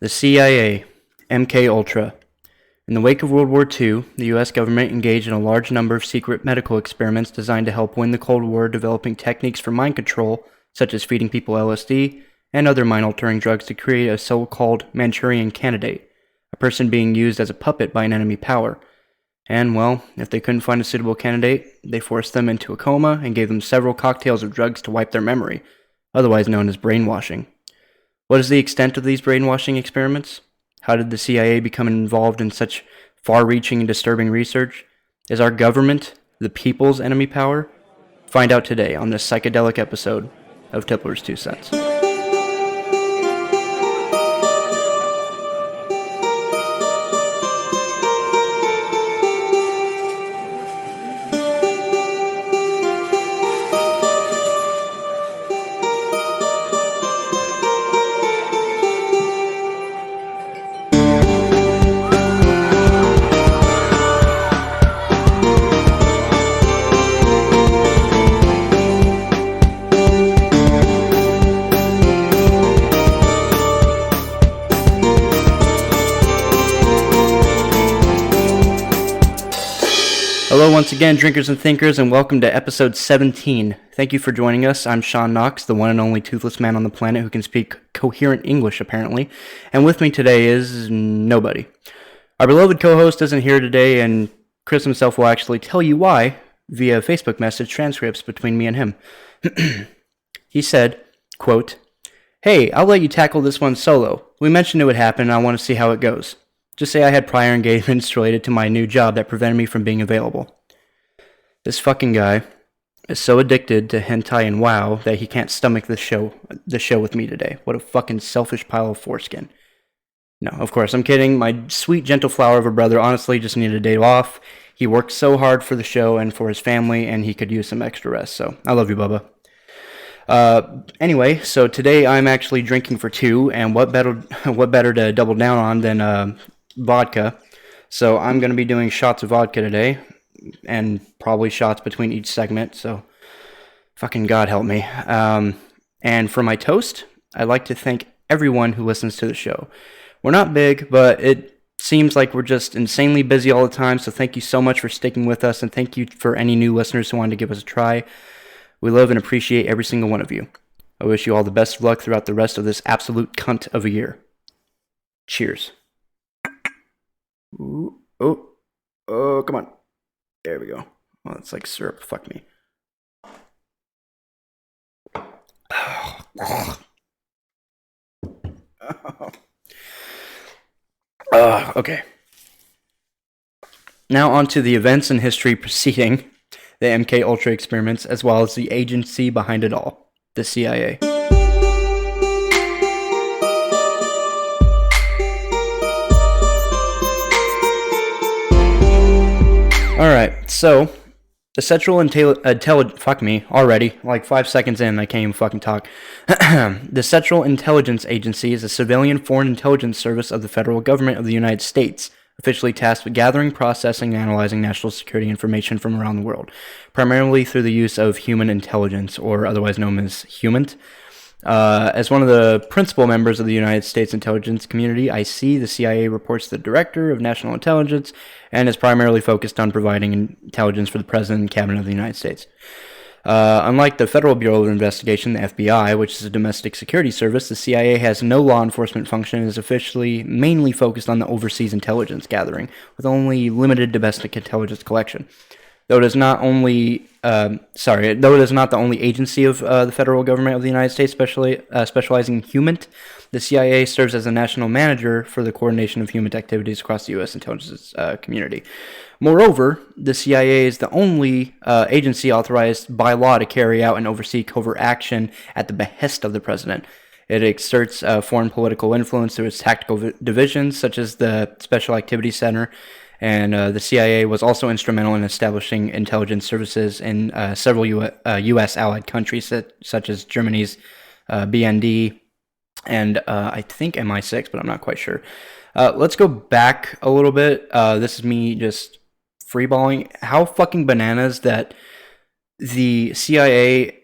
The CIA, MK Ultra. In the wake of World War II, the U.S. government engaged in a large number of secret medical experiments designed to help win the Cold War, developing techniques for mind control, such as feeding people LSD and other mind-altering drugs to create a so-called Manchurian candidate, a person being used as a puppet by an enemy power. And, well, if they couldn't find a suitable candidate, they forced them into a coma and gave them several cocktails of drugs to wipe their memory, otherwise known as brainwashing. What is the extent of these brainwashing experiments? How did the CIA become involved in such far-reaching and disturbing research? Is our government the people's enemy power? Find out today on this psychedelic episode of Tipplers 2 Cents. Hello once again, drinkers and thinkers, and welcome to episode 17. Thank you for joining us. I'm Sean Knox, the one and only toothless man on the planet who can speak coherent English, apparently. And with me today is nobody. Our beloved co-host isn't here today, and Chris himself will actually tell you why via Facebook message transcripts between me and him. He said, quote, "Hey, I'll let you tackle this one solo. We mentioned it would happen, and I want to see how it goes. Just say I had prior engagements related to my new job that prevented me from being available." This fucking guy is so addicted to hentai and WoW that he can't stomach the show with me today. What a fucking selfish pile of foreskin. No, of course, I'm kidding. My sweet, gentle flower of a brother honestly just needed a day off. He worked so hard for the show and for his family, and he could use some extra rest, so I love you, Bubba. Anyway, so today I'm actually drinking for two, and what better to double down on than vodka. So I'm going to be doing shots of vodka today, and probably shots between each segment, so fucking God help me. And for my toast, I'd like to thank everyone who listens to the show. We're not big, but it seems like we're just insanely busy all the time, so thank you so much for sticking with us, and thank you for any new listeners who wanted to give us a try. We love and appreciate every single one of you. I wish you all the best of luck throughout the rest of this absolute cunt of a year. Cheers. Ooh, oh, come on. There we go. Well, it's like syrup. Fuck me. Okay. Now on to the events and history preceding the MK Ultra experiments, as well as the agency behind it all, the CIA. Alright, so, the Central fuck me, already, like 5 seconds in, I can't even fucking talk. The Central Intelligence Agency is a civilian foreign intelligence service of the federal government of the United States, officially tasked with gathering, processing, and analyzing national security information from around the world, primarily through the use of human intelligence, or otherwise known as HUMINT. As one of the principal members of the United States intelligence community, I see the CIA reports to the Director of National Intelligence and is primarily focused on providing intelligence for the President and Cabinet of the United States. Unlike the Federal Bureau of Investigation, the FBI, which is a domestic security service, the CIA has no law enforcement function and is officially mainly focused on the overseas intelligence gathering, with only limited domestic intelligence collection. Though it is not the only agency of the federal government of the United States specializing in HUMINT, the CIA serves as a national manager for the coordination of HUMINT activities across the U.S. intelligence community. Moreover, the CIA is the only agency authorized by law to carry out and oversee covert action at the behest of the president. It exerts foreign political influence through its tactical divisions, such as the Special Activities Center, and the CIA was also instrumental in establishing intelligence services in several U.S. allied countries, such as Germany's BND and I think MI6, but I'm not quite sure. Let's go back a little bit. This is me just freeballing. How fucking bananas that the CIA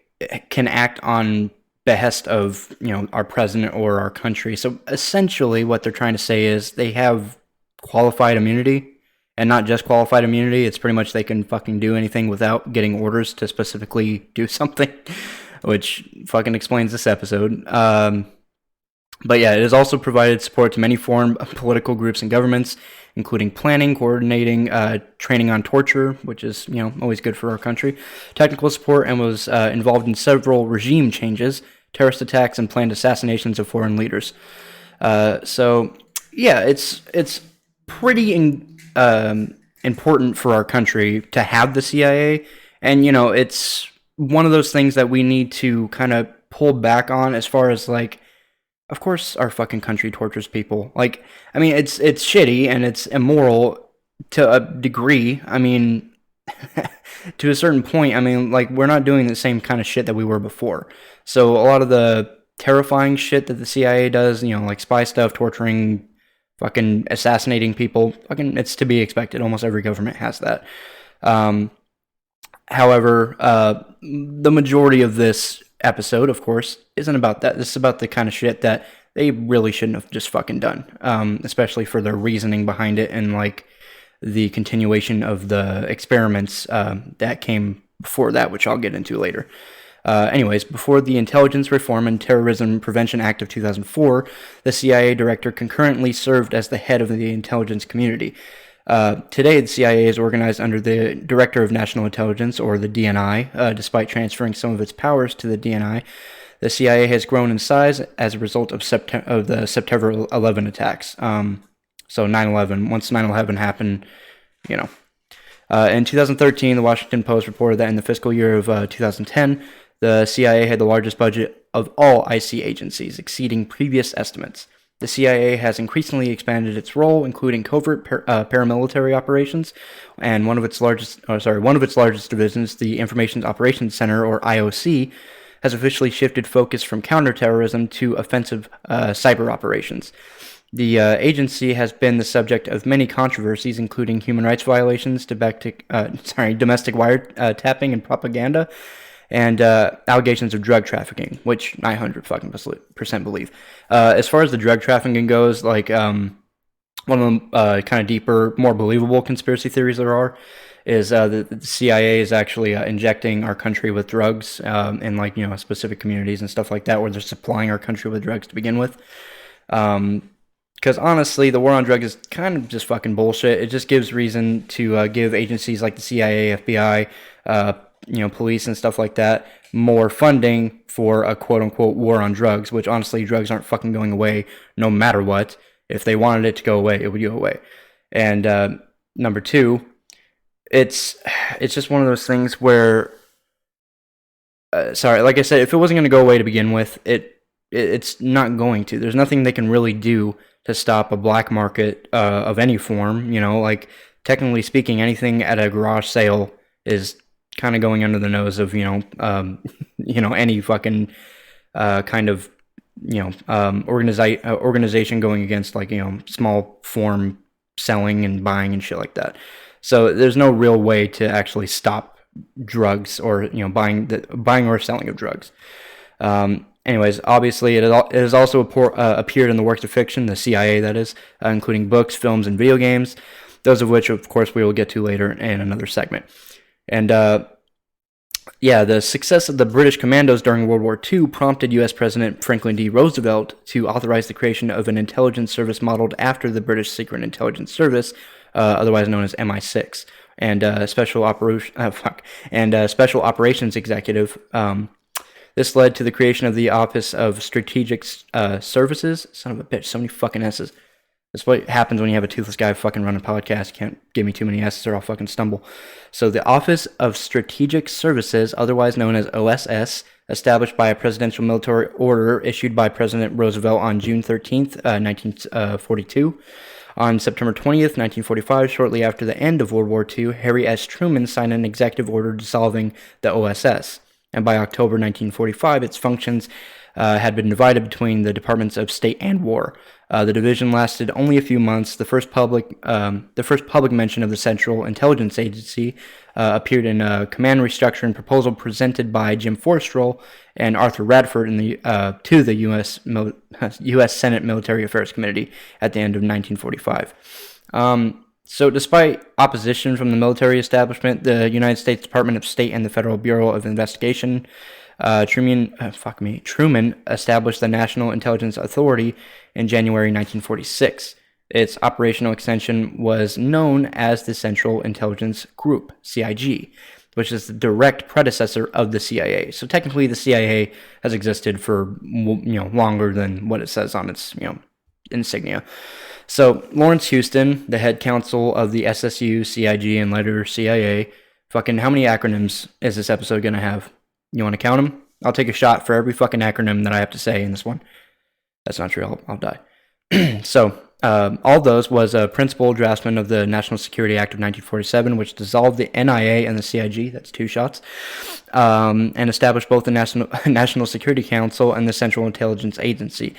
can act on behest of, our president or our country. So essentially what they're trying to say is they have qualified immunity, and not just qualified immunity. It's pretty much they can fucking do anything without getting orders to specifically do something, which fucking explains this episode. But yeah, it has also provided support to many foreign political groups and governments, including planning, coordinating, training on torture, which is, always good for our country, technical support, and was involved in several regime changes, terrorist attacks, and planned assassinations of foreign leaders. So yeah, it's pretty important for our country to have the CIA, and it's one of those things that we need to kind of pull back on, as far as like, of course our fucking country tortures people. Like, I mean, it's shitty and it's immoral to a degree. I mean, to a certain point. I mean, like, we're not doing the same kind of shit that we were before. So a lot of the terrifying shit that the CIA does, like spy stuff, torturing, fucking assassinating people, fucking, it's to be expected. Almost every government has that. However, the majority of this episode, of course, isn't about that. This is about the kind of shit that they really shouldn't have just fucking done, especially for their reasoning behind it, and like the continuation of the experiments that came before that, which I'll get into later. Anyways, before the Intelligence Reform and Terrorism Prevention Act of 2004, the CIA director concurrently served as the head of the intelligence community. Today, the CIA is organized under the Director of National Intelligence, or the DNI. Despite transferring some of its powers to the DNI, the CIA has grown in size as a result of the September 11 attacks. So 9/11. Once 9/11 happened, in 2013, the Washington Post reported that in the fiscal year of 2010, the CIA had the largest budget of all IC agencies, exceeding previous estimates. The CIA has increasingly expanded its role, including covert paramilitary operations, and one of its largest divisions, the Information Operations Center, or IOC, has officially shifted focus from counterterrorism to offensive cyber operations. The agency has been the subject of many controversies, including human rights violations, domestic wiretapping and propaganda, and allegations of drug trafficking, which I 100% believe. As far as the drug trafficking goes, like, one of the kind of deeper, more believable conspiracy theories there are is that the CIA is actually injecting our country with drugs in, like, specific communities and stuff like that, where they're supplying our country with drugs to begin with. Because honestly, the war on drugs is kind of just fucking bullshit. It just gives reason to give agencies like the CIA, FBI, police and stuff like that more funding for a quote-unquote war on drugs, which honestly, drugs aren't fucking going away no matter what. If they wanted it to go away, it would go away. And number two, it's just one of those things where, like I said, if it wasn't going to go away to begin with, it's not going to. There's nothing they can really do to stop a black market of any form. Like, technically speaking, anything at a garage sale is kind of going under the nose of any fucking kind of organization going against, like, small form selling and buying and shit like that. So there's no real way to actually stop drugs or buying or selling of drugs. Anyways, obviously, it has also appeared in the works of fiction, the CIA, that is, including books, films, and video games, those of which, of course, we will get to later in another segment. And, the success of the British commandos during World War II prompted U.S. President Franklin D. Roosevelt to authorize the creation of an intelligence service modeled after the British Secret Intelligence Service, otherwise known as MI6, and Special Operations Executive. This led to the creation of the Office of Strategic Services. Son of a bitch, so many fucking S's. That's what happens when you have a toothless guy fucking run a podcast. You can't give me too many S's or I'll fucking stumble. So the Office of Strategic Services, otherwise known as OSS, established by a presidential military order issued by President Roosevelt on June 13th, 1942. On September 20th, 1945, shortly after the end of World War II, Harry S. Truman signed an executive order dissolving the OSS. And by October 1945, its functions had been divided between the Departments of State and War. The division lasted only a few months. The first public mention of the Central Intelligence Agency appeared in a command restructuring proposal presented by Jim Forstrell and Arthur Radford to the U.S. Senate Military Affairs Committee at the end of 1945. So despite opposition from the military establishment, the United States Department of State and the Federal Bureau of Investigation, Truman established the National Intelligence Authority in January 1946. Its operational extension was known as the Central Intelligence Group, CIG, which is the direct predecessor of the CIA. So technically, the CIA has existed for longer than what it says on its insignia. So Lawrence Houston, the head counsel of the SSU, CIG, and later CIA, fucking how many acronyms is this episode gonna have? You want to count them? I'll take a shot for every fucking acronym that I have to say in this one. That's not true. I'll die. So all those was a principal draftsman of the National Security Act of 1947, which dissolved the NIA and the CIG. That's two shots, and established both the National Security Council and the Central Intelligence Agency.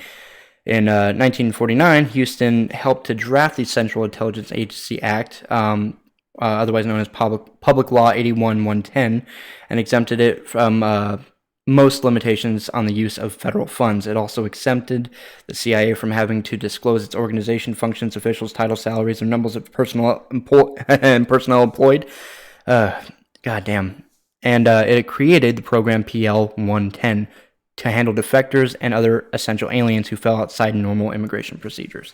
In 1949, Houston helped to draft the Central Intelligence Agency Act, otherwise known as Public Law 81-110, and exempted it from most limitations on the use of federal funds. It also exempted the CIA from having to disclose its organization, functions, officials, titles, salaries, and numbers of personnel employed. Goddamn. And it created the program PL-110 to handle defectors and other essential aliens who fell outside normal immigration procedures.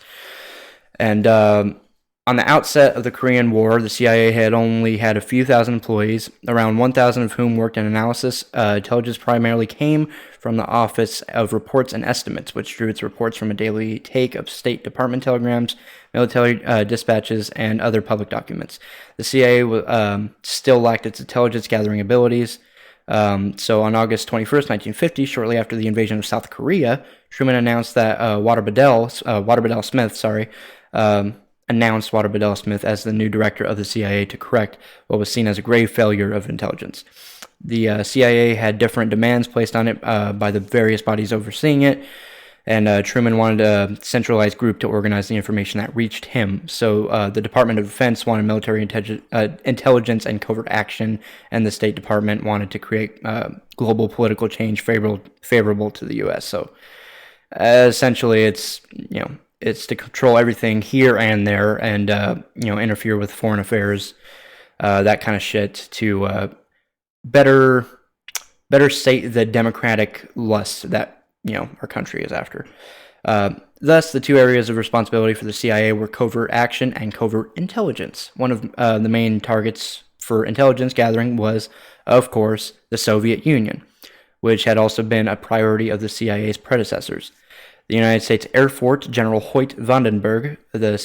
And on the outset of the Korean War, the CIA had only had a few thousand employees, around 1,000 of whom worked in analysis. Intelligence primarily came from the Office of Reports and Estimates, which drew its reports from a daily take of State Department telegrams, military dispatches, and other public documents. The CIA still lacked its intelligence gathering abilities. So on August 21st, 1950, shortly after the invasion of South Korea, Truman announced that announced Walter Bedell Smith as the new director of the CIA to correct what was seen as a grave failure of intelligence. The CIA had different demands placed on it by the various bodies overseeing it, and Truman wanted a centralized group to organize the information that reached him. So the Department of Defense wanted military intelligence and covert action, and the State Department wanted to create global political change favorable to the U.S. So essentially, it's to control everything here and there, and interfere with foreign affairs, that kind of shit, to better sate the democratic lust that our country is after. Thus, the two areas of responsibility for the CIA were covert action and covert intelligence. One of the main targets for intelligence gathering was, of course, the Soviet Union, which had also been a priority of the CIA's predecessors. The United States Air Force General Hoyt Vandenberg, the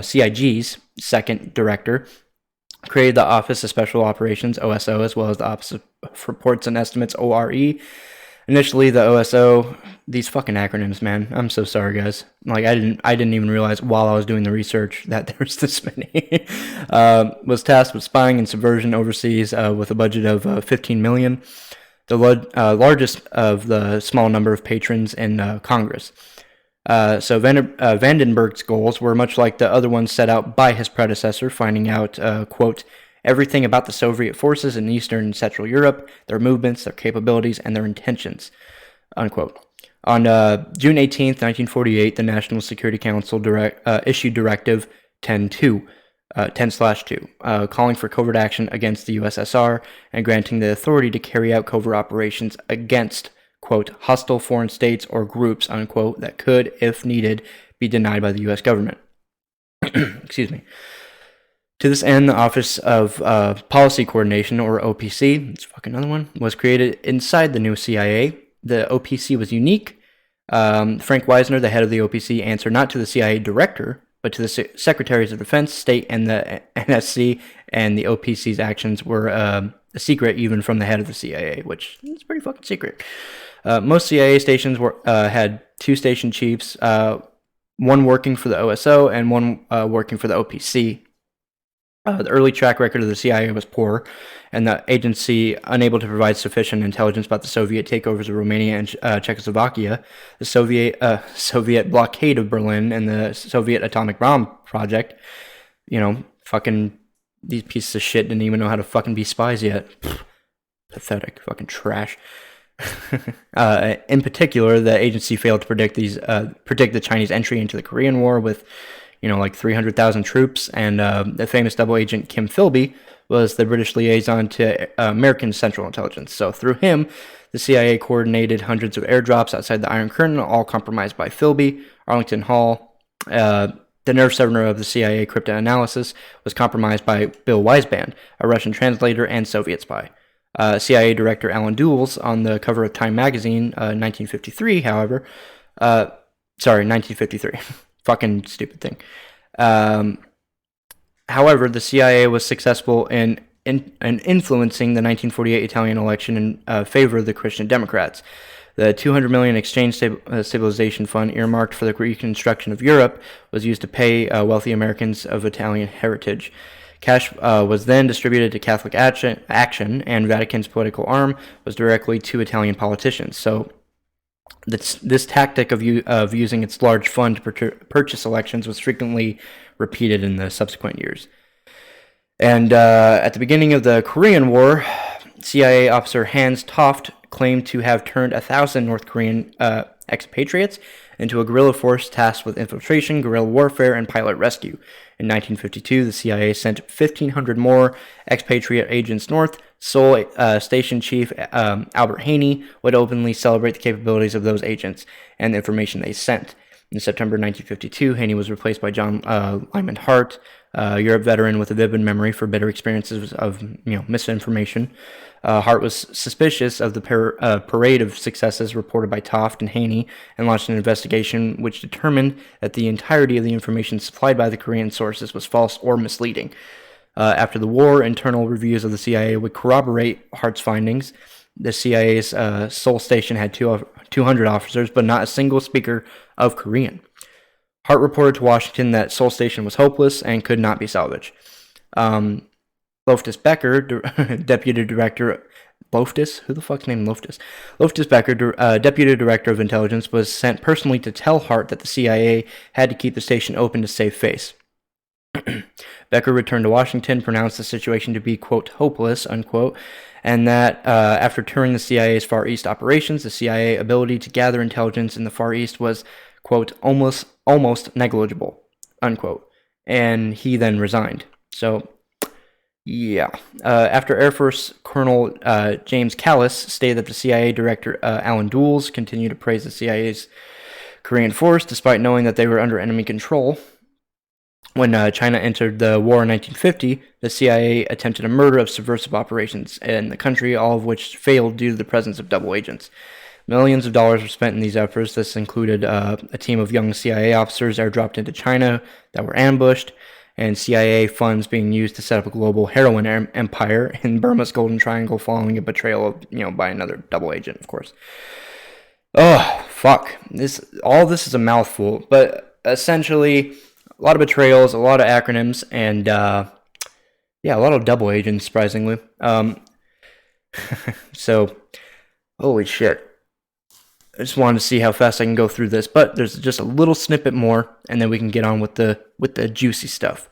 CIG's second director, created the Office of Special Operations, OSO, as well as the Office of Reports and Estimates, ORE. Initially, the OSO, these fucking acronyms, man. I'm so sorry, guys. Like, I didn't even realize while I was doing the research that there's this many. Was tasked with spying and subversion overseas with a budget of $15 million. The largest of the small number of patrons in Congress. So Vandenberg's goals were much like the other ones set out by his predecessor, finding out, quote, everything about the Soviet forces in Eastern and Central Europe, their movements, their capabilities, and their intentions, unquote. On June 18th, 1948, the National Security Council issued Directive 10/2, calling for covert action against the USSR and granting the authority to carry out covert operations against, quote, hostile foreign states or groups, unquote, that could, if needed, be denied by the U.S. government. Excuse me. To this end, the Office of Policy Coordination, or OPC, it's fucking another one, was created inside the new CIA. The OPC was unique. Frank Wisner, the head of the OPC, answered not to the CIA director, but to the Secretaries of Defense, State, and the NSC, and the OPC's actions were a secret even from the head of the CIA, which is pretty fucking secret. Most CIA stations had two station chiefs, one working for the OSO and one working for the OPC. The early track record of the CIA was poor, and the agency unable to provide sufficient intelligence about the Soviet takeovers of Romania and Czechoslovakia, the Soviet blockade of Berlin, and the Soviet atomic bomb project. Fucking these pieces of shit didn't even know how to fucking be spies yet. Pfft, pathetic, fucking trash. In particular, the agency failed to predict the Chinese entry into the Korean War with, like 300,000 troops, and the famous double agent Kim Philby was the British liaison to American Central Intelligence. So through him, the CIA coordinated hundreds of airdrops outside the Iron Curtain, all compromised by Philby. Arlington Hall, the nerve center of the CIA cryptanalysis, was compromised by Bill Weisband, a Russian translator and Soviet spy. CIA Director Alan Dulles, on the cover of Time magazine, 1953, however, 1953, fucking stupid thing. However, the CIA was successful in influencing the 1948 Italian election in favor of the Christian Democrats. The $200 million exchange stabilization fund earmarked for the reconstruction of Europe was used to pay wealthy Americans of Italian heritage. Cash was then distributed to Catholic Action, and Vatican's political arm was directly to Italian politicians. So this tactic of using its large fund to purchase elections was frequently repeated in the subsequent years. And at the beginning of the Korean War, CIA officer Hans Toft claimed to have turned 1,000 North Korean expatriates into a guerrilla force tasked with infiltration, guerrilla warfare, and pilot rescue. In 1952, the CIA sent 1,500 more expatriate agents north. Seoul Station Chief Albert Haney would openly celebrate the capabilities of those agents and the information they sent. In September 1952, Haney was replaced by John Lyman Hart, a Europe veteran with a vivid memory for bitter experiences of misinformation. Hart was suspicious of the parade of successes reported by Toft and Haney and launched an investigation which determined that the entirety of the information supplied by the Korean sources was false or misleading. After the war, internal reviews of the CIA would corroborate Hart's findings. The CIA's Seoul station had 200 officers, but not a single speaker of Korean. Hart reported to Washington that Seoul station was hopeless and could not be salvaged. Loftus Becker, deputy director... Loftus? Who the fuck's named Loftus? Loftus Becker, deputy director of intelligence, was sent personally to tell Hart that the CIA had to keep the station open to save face. Becker returned to Washington, pronounced the situation to be, quote, hopeless, unquote, and that after touring the CIA's Far East operations, the CIA ability to gather intelligence in the Far East was, quote, almost negligible, unquote, and he then resigned. So, yeah. After Air Force Colonel James Callis stated that the CIA Director Alan Dulles continued to praise the CIA's Korean force despite knowing that they were under enemy control. When China entered the war in 1950, the CIA attempted a murder of subversive operations in the country, all of which failed due to the presence of double agents. Millions of dollars were spent in these efforts. This included a team of young CIA officers airdropped into China that were ambushed, and CIA funds being used to set up a global heroin empire in Burma's Golden Triangle following a betrayal of, by another double agent, of course. Oh, fuck. All this is a mouthful, but essentially a lot of betrayals, a lot of acronyms, and a lot of double agents, surprisingly. So, holy shit. I just wanted to see how fast I can go through this, but there's just a little snippet more, and then we can get on with the juicy stuff.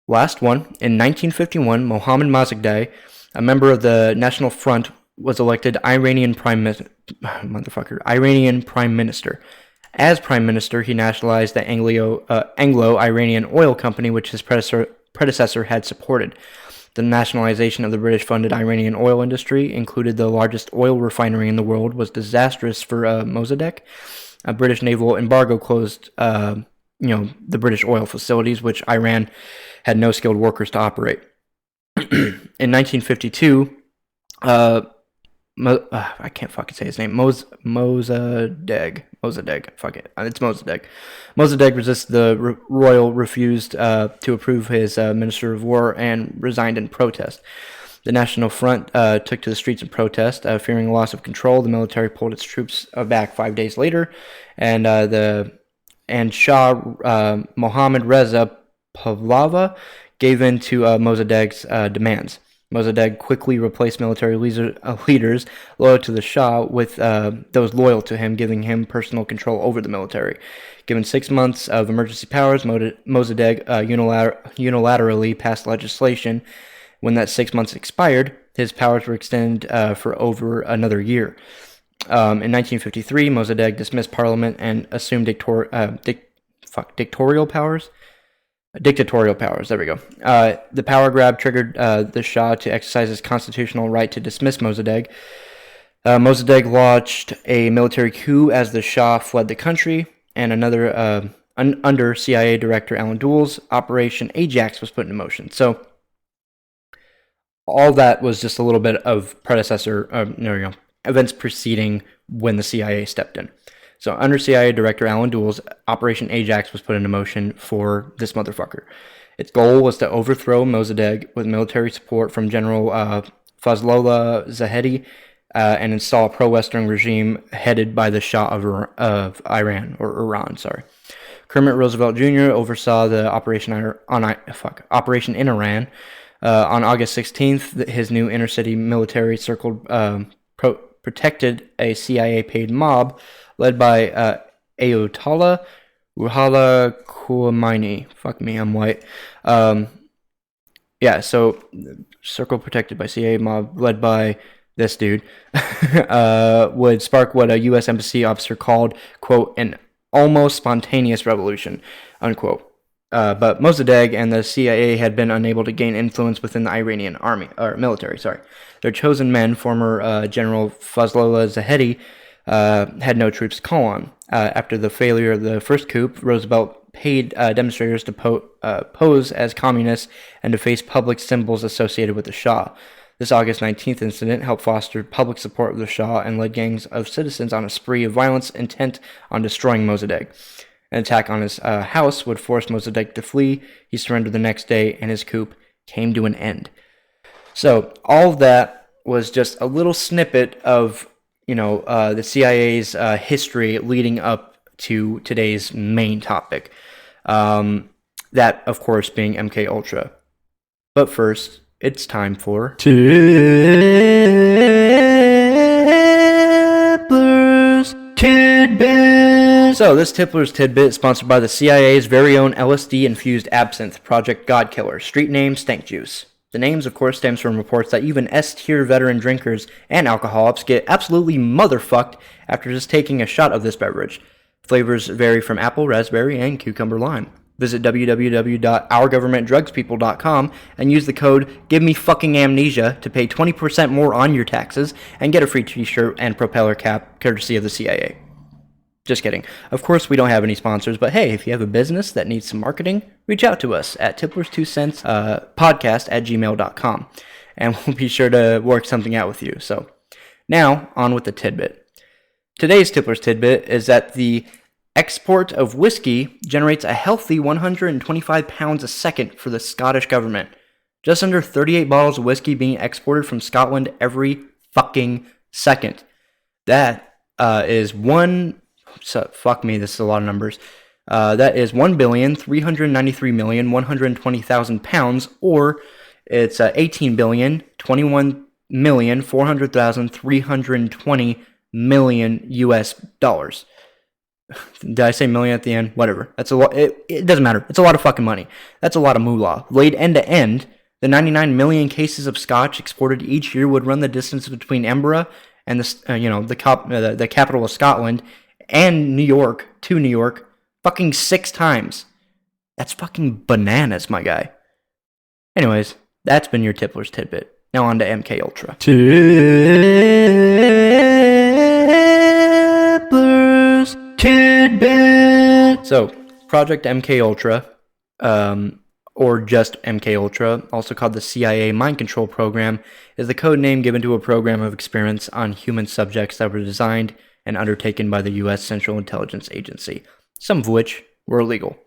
Last one, in 1951, Mohammad Mossadegh, a member of the National Front, was elected Iranian Prime Minister. As Prime Minister, he nationalized the Anglo-Iranian Oil Company, which his predecessor had supported. The nationalization of the British-funded Iranian oil industry included the largest oil refinery in the world, was disastrous for Mossadegh. A British naval embargo closed, the British oil facilities, which Iran had no skilled workers to operate. In 1952, I can't fucking say his name. Mossadegh. Fuck it. It's Mossadegh. Mossadegh resisted the royal, refused to approve his Minister of War, and resigned in protest. The National Front took to the streets in protest. Fearing a loss of control, the military pulled its troops back 5 days later, and Shah Mohammad Reza Pavlova gave in to Mossadegh's demands. Mossadegh quickly replaced military leaders loyal to the Shah with those loyal to him, giving him personal control over the military. Given 6 months of emergency powers, Mossadegh unilaterally passed legislation. When that 6 months expired, his powers were extended for over another year. In 1953, Mossadegh dismissed parliament and assumed dictatorial powers. Dictatorial powers, there we go. The power grab triggered the Shah to exercise his constitutional right to dismiss Mossadegh. Mossadegh launched a military coup as the Shah fled the country, and another, under CIA Director Alan Dulles, Operation Ajax was put into motion. So, all that was just a little bit of events preceding when the CIA stepped in. So under CIA Director Alan Dulles, Operation Ajax was put into motion for this motherfucker. Its goal was to overthrow Mossadegh with military support from General Fazlollah Zahedi and install a pro-Western regime headed by the Shah of Iran. Kermit Roosevelt Jr. oversaw the operation in Iran. On August 16th, his new inner-city military protected a CIA-paid mob led by Ayatollah Ruhollah Khomeini. Fuck me, I'm white. So circle protected by CIA mob led by this dude would spark what a U.S. Embassy officer called, quote, an almost spontaneous revolution, unquote. But Mossadegh and the CIA had been unable to gain influence within the Iranian military. Their chosen men, former General Fazlollah Zahedi, had no troops to call on. After the failure of the first coup, Roosevelt paid demonstrators to pose as communists and to face public symbols associated with the Shah. This August 19th incident helped foster public support of the Shah and led gangs of citizens on a spree of violence intent on destroying Mossadegh. An attack on his house would force Mossadegh to flee. He surrendered the next day, and his coup came to an end. So all of that was just a little snippet of the CIA's history leading up to today's main topic. That, of course, being MK Ultra. But first, it's time for Tipplers Tidbit. So this Tipplers Tidbit is sponsored by the CIA's very own LSD-infused absinthe, Project Godkiller. Street name, Stank Juice. The names, of course, stems from reports that even S-tier veteran drinkers and alcoholics get absolutely motherfucked after just taking a shot of this beverage. Flavors vary from apple, raspberry, and cucumber lime. Visit www.ourgovernmentdrugspeople.com and use the code GiveMeFuckingAmnesia to pay 20% more on your taxes and get a free t-shirt and propeller cap courtesy of the CIA. Just kidding. Of course, we don't have any sponsors, but hey, if you have a business that needs some marketing, reach out to us at Tipplers Two Cents podcast at gmail.com, and we'll be sure to work something out with you. So now, on with the tidbit. Today's Tipplers Tidbit is that the export of whiskey generates a healthy 125 pounds a second for the Scottish government. Just under 38 bottles of whiskey being exported from Scotland every fucking second. That is one... So, fuck me, this is a lot of numbers. That is 1,393,120,000 pounds, or it's 18,021,400,320 million US dollars. Did I say million at the end? Whatever. That's a lot. It doesn't matter. It's a lot of fucking money. That's a lot of moolah. Laid end to end, the 99 million cases of scotch exported each year would run the distance between Edinburgh and the capital of Scotland and New York, fucking 6 times. That's fucking bananas, my guy. Anyways, that's been your Tipplers Tidbit. Now on to MK Ultra. Tipplers Tidbit. So, Project MK Ultra, or just MK Ultra, also called the CIA Mind Control Program, is the code name given to a program of experiments on human subjects that were designed and undertaken by the U.S. Central Intelligence Agency, some of which were illegal.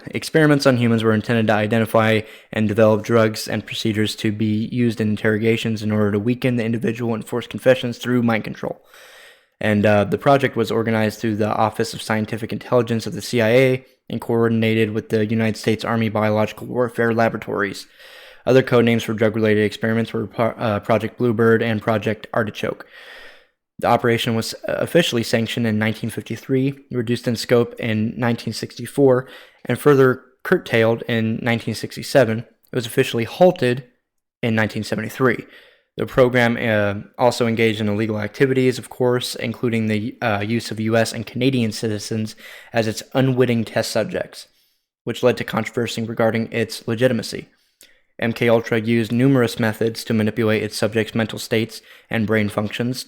Experiments on humans were intended to identify and develop drugs and procedures to be used in interrogations in order to weaken the individual and force confessions through mind control. And the project was organized through the Office of Scientific Intelligence of the CIA and coordinated with the United States Army Biological Warfare Laboratories. Other codenames for drug-related experiments were Project Bluebird and Project Artichoke. The operation was officially sanctioned in 1953, reduced in scope in 1964, and further curtailed in 1967. It was officially halted in 1973. The program also engaged in illegal activities, of course, including the use of U.S. and Canadian citizens as its unwitting test subjects, which led to controversy regarding its legitimacy. MKUltra used numerous methods to manipulate its subjects' mental states and brain functions.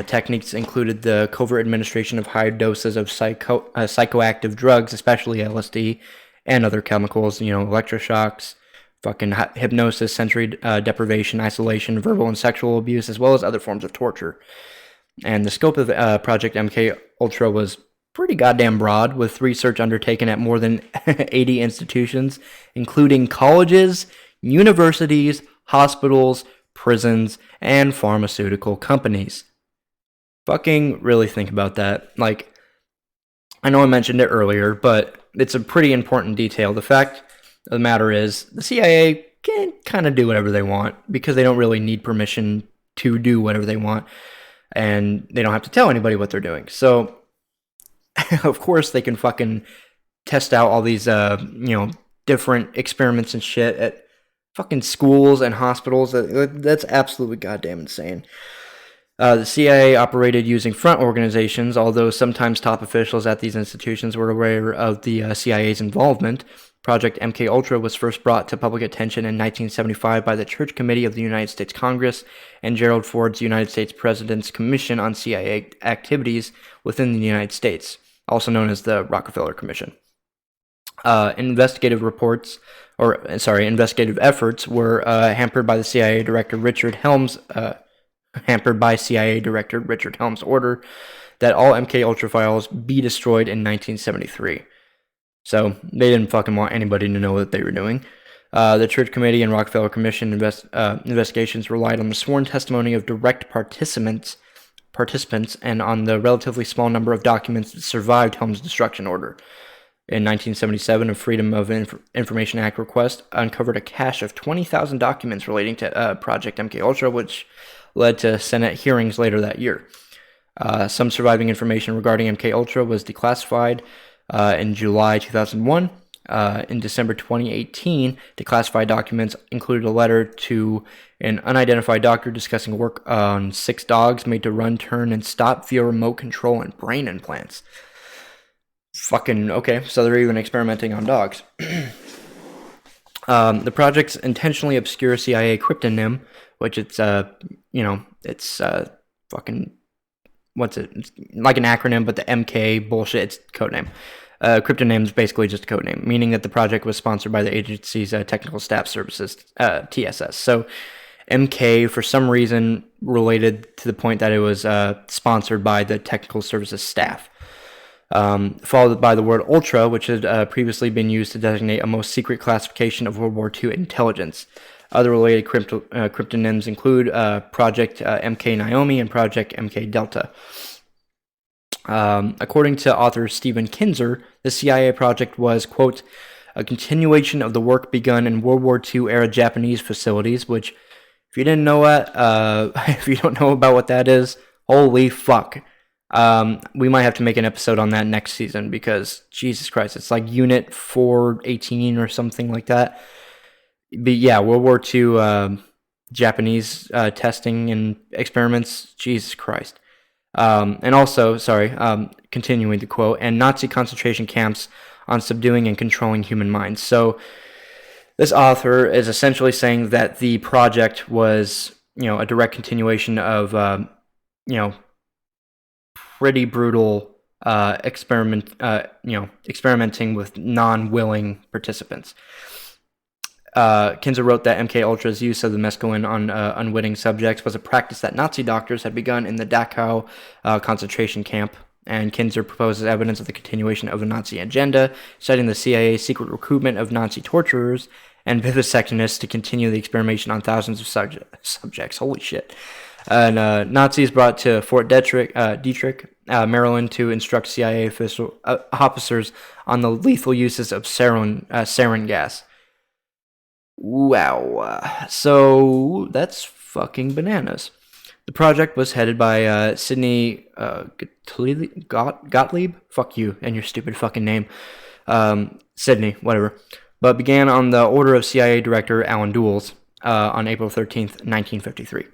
Techniques included the covert administration of high doses of psychoactive drugs, especially LSD, and other chemicals, electroshocks, fucking hypnosis, sensory deprivation, isolation, verbal and sexual abuse, as well as other forms of torture. And the scope of Project MKUltra was pretty goddamn broad, with research undertaken at more than 80 institutions, including colleges, universities, hospitals, prisons, and pharmaceutical companies. Fucking really think about that. Like, I know I mentioned it earlier, but it's a pretty important detail. The fact of the matter is, the CIA can kind of do whatever they want because they don't really need permission to do whatever they want, and they don't have to tell anybody what they're doing. So, of course, they can fucking test out all these, different experiments and shit at fucking schools and hospitals. That's absolutely goddamn insane. The CIA operated using front organizations, although sometimes top officials at these institutions were aware of the CIA's involvement. Project MKUltra was first brought to public attention in 1975 by the Church Committee of the United States Congress and Gerald Ford's United States President's Commission on CIA Activities within the United States, also known as the Rockefeller Commission. Investigative efforts were hampered by CIA Director Richard Helms' order that all MKUltra files be destroyed in 1973. So they didn't fucking want anybody to know what they were doing. The Church Committee and Rockefeller Commission investigations relied on the sworn testimony of direct participants and on the relatively small number of documents that survived Helms' destruction order. In 1977, a Freedom of Information Act request uncovered a cache of 20,000 documents relating to Project MKUltra, which led to Senate hearings later that year. Some surviving information regarding MKUltra was declassified in July 2001. In December 2018, declassified documents included a letter to an unidentified doctor discussing work on 6 dogs made to run, turn, and stop via remote control and brain implants. Fucking okay, so they're even experimenting on dogs. The project's intentionally obscure CIA cryptonym, which it's fucking, what's it? It's like an acronym, but the MK bullshit, it's codename. Cryptoname is basically just a codename, meaning that the project was sponsored by the agency's Technical Staff Services, TSS. So MK, for some reason, related to the point that it was sponsored by the Technical Services staff. Followed by the word Ultra, which had previously been used to designate a most secret classification of World War II intelligence. Other related cryptonyms include Project MK Naomi and Project MK Delta. According to author Stephen Kinzer, the CIA project was, quote, a continuation of the work begun in World War II era Japanese facilities, which, if you didn't know that, if you don't know about what that is, holy fuck. We might have to make an episode on that next season because, Jesus Christ, it's like Unit 418 or something like that. But yeah, World War II Japanese testing and experiments, Jesus Christ. And also, continuing the quote, and Nazi concentration camps on subduing and controlling human minds. So this author is essentially saying that the project was, a direct continuation of, pretty brutal experimenting with non-willing participants. Kinzer wrote that MKUltra's use of the mescaline on unwitting subjects was a practice that Nazi doctors had begun in the Dachau concentration camp, and Kinzer proposes evidence of the continuation of a Nazi agenda, citing the CIA's secret recruitment of Nazi torturers and vivisectionists to continue the experimentation on thousands of subjects. Holy shit. And Nazis brought to Fort Detrick Maryland, to instruct CIA officers on the lethal uses of sarin gas. Wow. So that's fucking bananas. The project was headed by Sidney Gottlieb. Fuck you and your stupid fucking name. Sidney, whatever. But began on the order of CIA Director Alan Dulles on April 13th, 1953.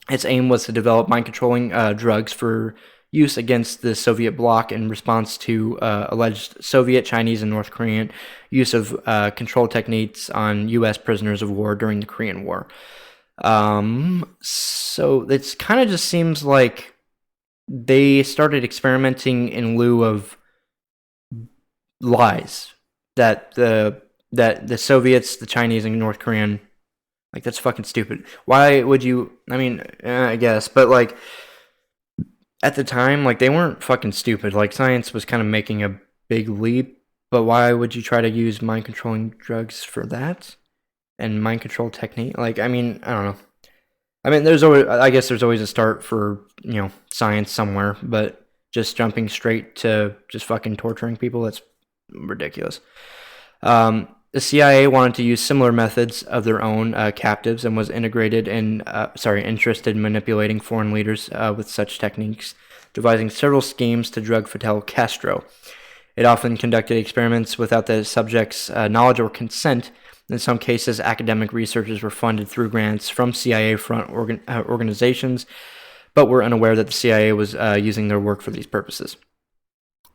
Its aim was to develop mind-controlling drugs for use against the Soviet bloc in response to alleged Soviet, Chinese, and North Korean use of control techniques on U.S. prisoners of war during the Korean War. So it kind of just seems like they started experimenting in lieu of lies that the Soviets, the Chinese, and North Korean, like, that's fucking stupid. Why would you? I mean, I guess, but like at the time, like, they weren't fucking stupid. Like, science was kind of making a big leap, but why would you try to use mind controlling drugs for that and mind control technique? Like, I mean, I don't know. I mean, I guess there's always a start for, science somewhere, but just jumping straight to just fucking torturing people, that's ridiculous. The CIA wanted to use similar methods of their own captives and was interested in manipulating foreign leaders with such techniques, devising several schemes to drug Fidel Castro. It often conducted experiments without the subject's knowledge or consent. In some cases, academic researchers were funded through grants from CIA-front organizations, but were unaware that the CIA was using their work for these purposes.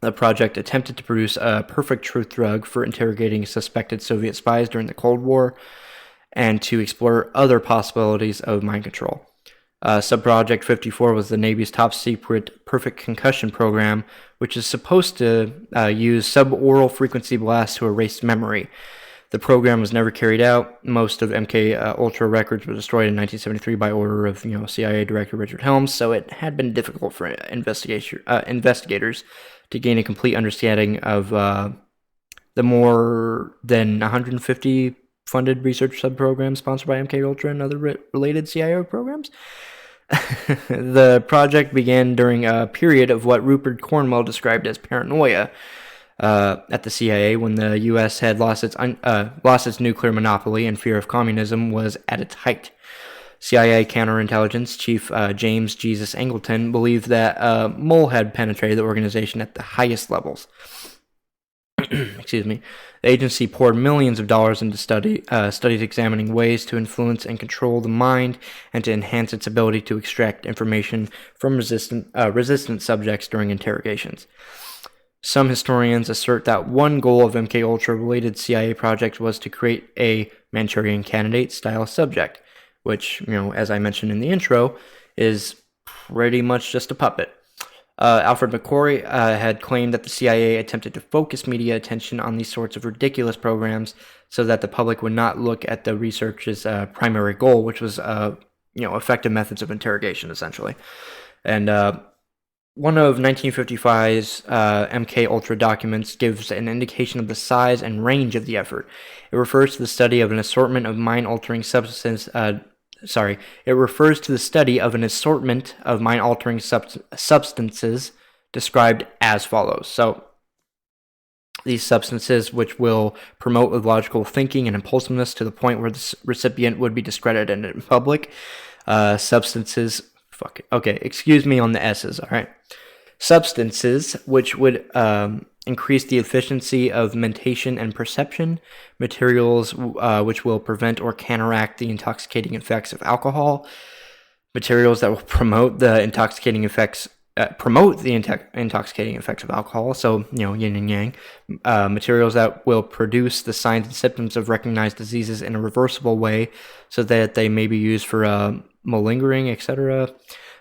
The project attempted to produce a perfect truth drug for interrogating suspected Soviet spies during the Cold War and to explore other possibilities of mind control. Subproject 54 was the Navy's top-secret perfect concussion program, which is supposed to use suboral frequency blasts to erase memory. The program was never carried out. Most of MK Ultra records were destroyed in 1973 by order of CIA Director Richard Helms, so it had been difficult for investigators to gain a complete understanding of the more than 150 funded research subprograms sponsored by MK Ultra and other related CIA programs. The project began during a period of what Rupert Cornwell described as paranoia at the CIA, when the U.S. had lost its nuclear monopoly and fear of communism was at its height. CIA counterintelligence chief James Jesus Angleton believed that Mole had penetrated the organization at the highest levels. Excuse me. The agency poured millions of dollars into studies examining ways to influence and control the mind and to enhance its ability to extract information from resistant subjects during interrogations. Some historians assert that one goal of MK Ultra-related CIA projects was to create a Manchurian Candidate-style subject, which, as I mentioned in the intro, is pretty much just a puppet. Alfred McCoy had claimed that the CIA attempted to focus media attention on these sorts of ridiculous programs so that the public would not look at the research's primary goal, which was, effective methods of interrogation, essentially. And one of 1955's MK Ultra documents gives an indication of the size and range of the effort. It refers to the study of an assortment of mind-altering substances. It refers to the study of an assortment of mind-altering substances described as follows. So, these substances, which will promote logical thinking and impulsiveness to the point where the recipient would be discredited in public. Substances. Fuck it. Okay, excuse me on the S's. All right. Substances which would increase the efficiency of mentation and perception, materials which will prevent or counteract the intoxicating effects of alcohol, materials that will promote the intoxicating effects of alcohol, so yin and yang, materials that will produce the signs and symptoms of recognized diseases in a reversible way so that they may be used for malingering, etc.,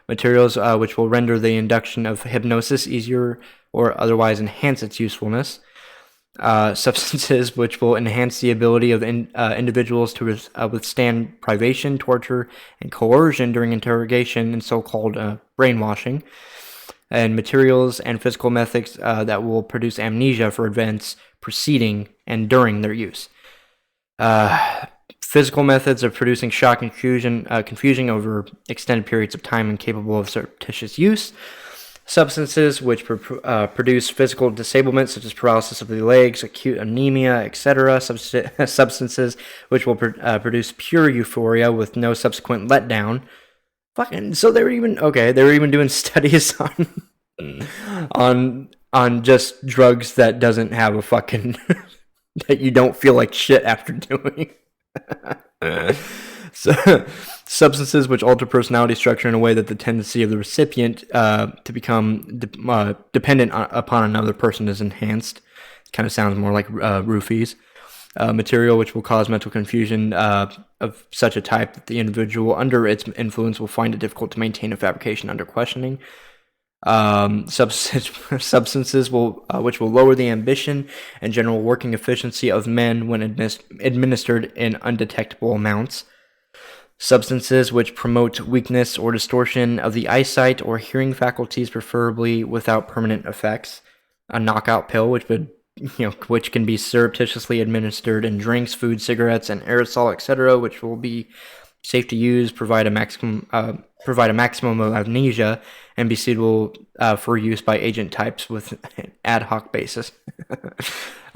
materials which will render the induction of hypnosis easier or otherwise enhance its usefulness, substances which will enhance the ability of individuals to withstand privation, torture, and coercion during interrogation and so-called brainwashing, and materials and physical methods that will produce amnesia for events preceding and during their use. Physical methods of producing shock and confusion over extended periods of time and capable of surreptitious use. Substances which produce physical disablement, such as paralysis of the legs, acute anemia, etc. Substances which will produce pure euphoria with no subsequent letdown. Fucking, so they were even okay. They were even doing studies on just drugs that doesn't have a fucking that you don't feel like shit after doing. So, substances which alter personality structure in a way that the tendency of the recipient to become dependent upon another person is enhanced. Kind of sounds more like roofies. Material which will cause mental confusion of such a type that the individual under its influence will find it difficult to maintain a fabrication under questioning. Substances which will lower the ambition and general working efficiency of men when administered in undetectable amounts. Substances which promote weakness or distortion of the eyesight or hearing faculties, preferably without permanent effects. A knockout pill, which can be surreptitiously administered in drinks, food, cigarettes, and aerosol, etc., which will be safe to use, provide a maximum of amnesia, and be suitable for use by agent types with an ad hoc basis.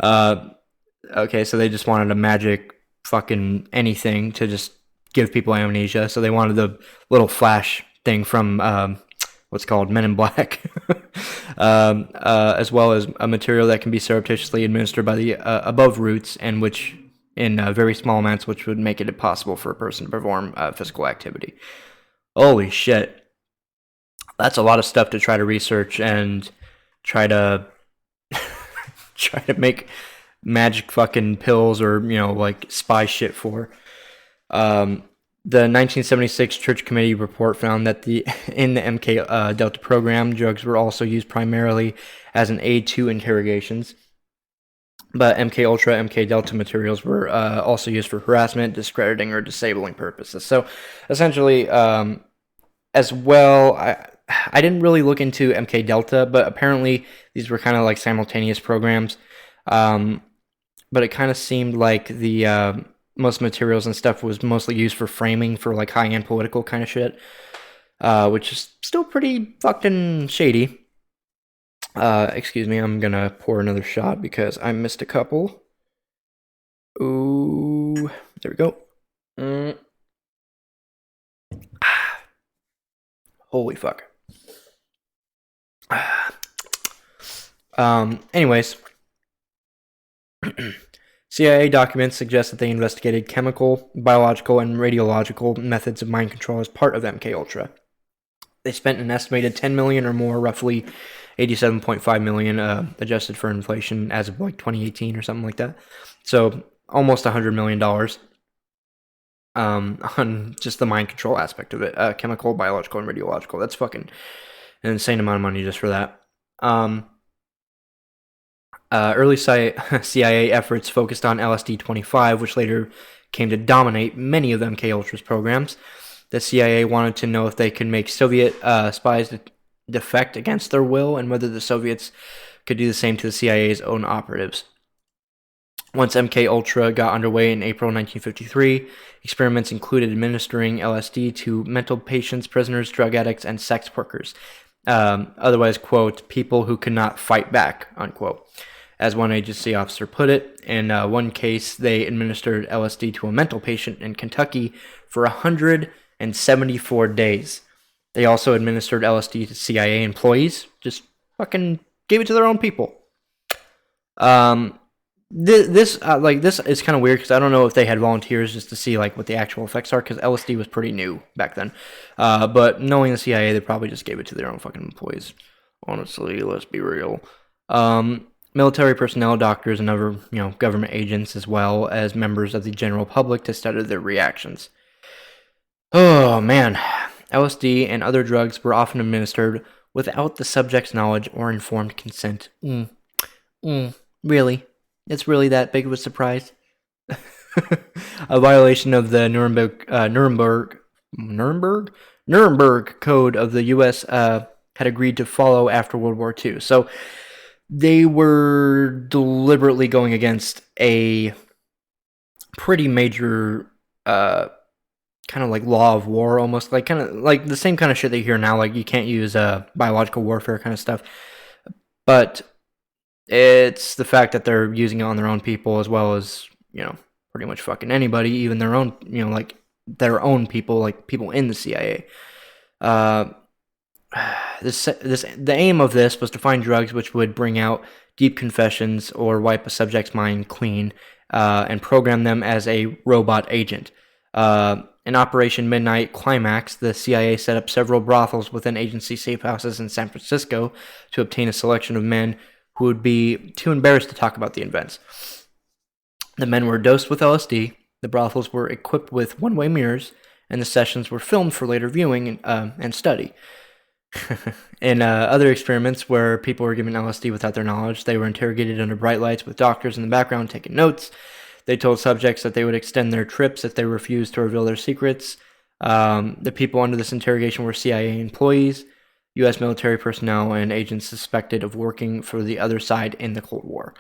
Okay, so they just wanted a magic fucking anything to just give people amnesia. So they wanted the little flash thing from what's called Men in Black, as well as a material that can be surreptitiously administered by the above routes, and which in very small amounts, which would make it impossible for a person to perform physical activity. Holy shit. That's a lot of stuff to try to research and try to make magic fucking pills or, like spy shit for. The 1976 Church Committee report found that in the MK Delta program, drugs were also used primarily as an aid to interrogations. But MK Ultra, MK Delta materials were also used for harassment, discrediting, or disabling purposes. So, essentially, as well, I didn't really look into MK Delta, but apparently these were kind of like simultaneous programs. But it kind of seemed like the most materials and stuff was mostly used for framing for like high-end political kind of shit, which is still pretty fucking shady. Excuse me, I'm gonna pour another shot because I missed a couple. Ooh, there we go. Holy fuck. Anyways, CIA documents suggest that they investigated chemical, biological, and radiological methods of mind control as part of MK Ultra. They spent an estimated $10 million or more, roughly $87.5 million, adjusted for inflation as of like 2018 or something like that. So almost $100 million on just the mind control aspect of it, chemical, biological, and radiological. That's fucking an insane amount of money just for that. Early CIA efforts focused on LSD-25, which later came to dominate many of MK Ultra's programs. The CIA wanted to know if they could make Soviet spies defect against their will, and whether the Soviets could do the same to the CIA's own operatives. Once MK Ultra got underway in April 1953, experiments included administering LSD to mental patients, prisoners, drug addicts, and sex workers. Otherwise, quote, people who could not fight back, unquote. As one agency officer put it, in one case, they administered LSD to a mental patient in Kentucky for 174 days. They also administered LSD to CIA employees. Just fucking gave it to their own people. This is kind of weird because I don't know if they had volunteers just to see like what the actual effects are, because LSD was pretty new back then. But knowing the CIA, they probably just gave it to their own fucking employees. Honestly, let's be real. Military personnel, doctors, and other government agents, as well as members of the general public, to study their reactions. Oh man, LSD and other drugs were often administered without the subject's knowledge or informed consent. Really? It's really that big of a surprise? A violation of the Nuremberg Code of the U.S. Had agreed to follow after World War II. So they were deliberately going against a pretty major kind of like law of war, almost like kind of like the same kind of shit that you hear now. Like you can't use biological warfare kind of stuff, but it's the fact that they're using it on their own people as well as pretty much fucking anybody, even their own like their own people, like people in the CIA. Uh, the aim of this was to find drugs which would bring out deep confessions or wipe a subject's mind clean and program them as a robot agent. In Operation Midnight Climax, the CIA set up several brothels within agency safe houses in San Francisco to obtain a selection of men who would be too embarrassed to talk about the events. The men were dosed with LSD, the brothels were equipped with one-way mirrors, and the sessions were filmed for later viewing and study. In other experiments where people were given LSD without their knowledge, they were interrogated under bright lights with doctors in the background taking notes. They told subjects that they would extend their trips if they refused to reveal their secrets. The people under this interrogation were CIA employees, U.S. military personnel, and agents suspected of working for the other side in the Cold War.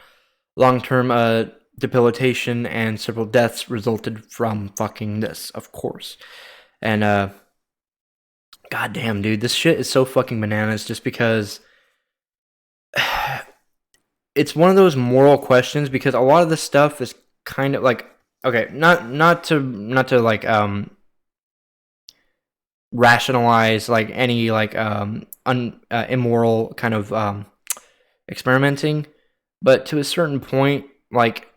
Long-term debilitation and several deaths resulted from fucking this, of course. And, goddamn, dude, this shit is so fucking bananas just because it's one of those moral questions, because a lot of this stuff is kind of like, okay, not to like rationalize like any like immoral kind of experimenting, but to a certain point, like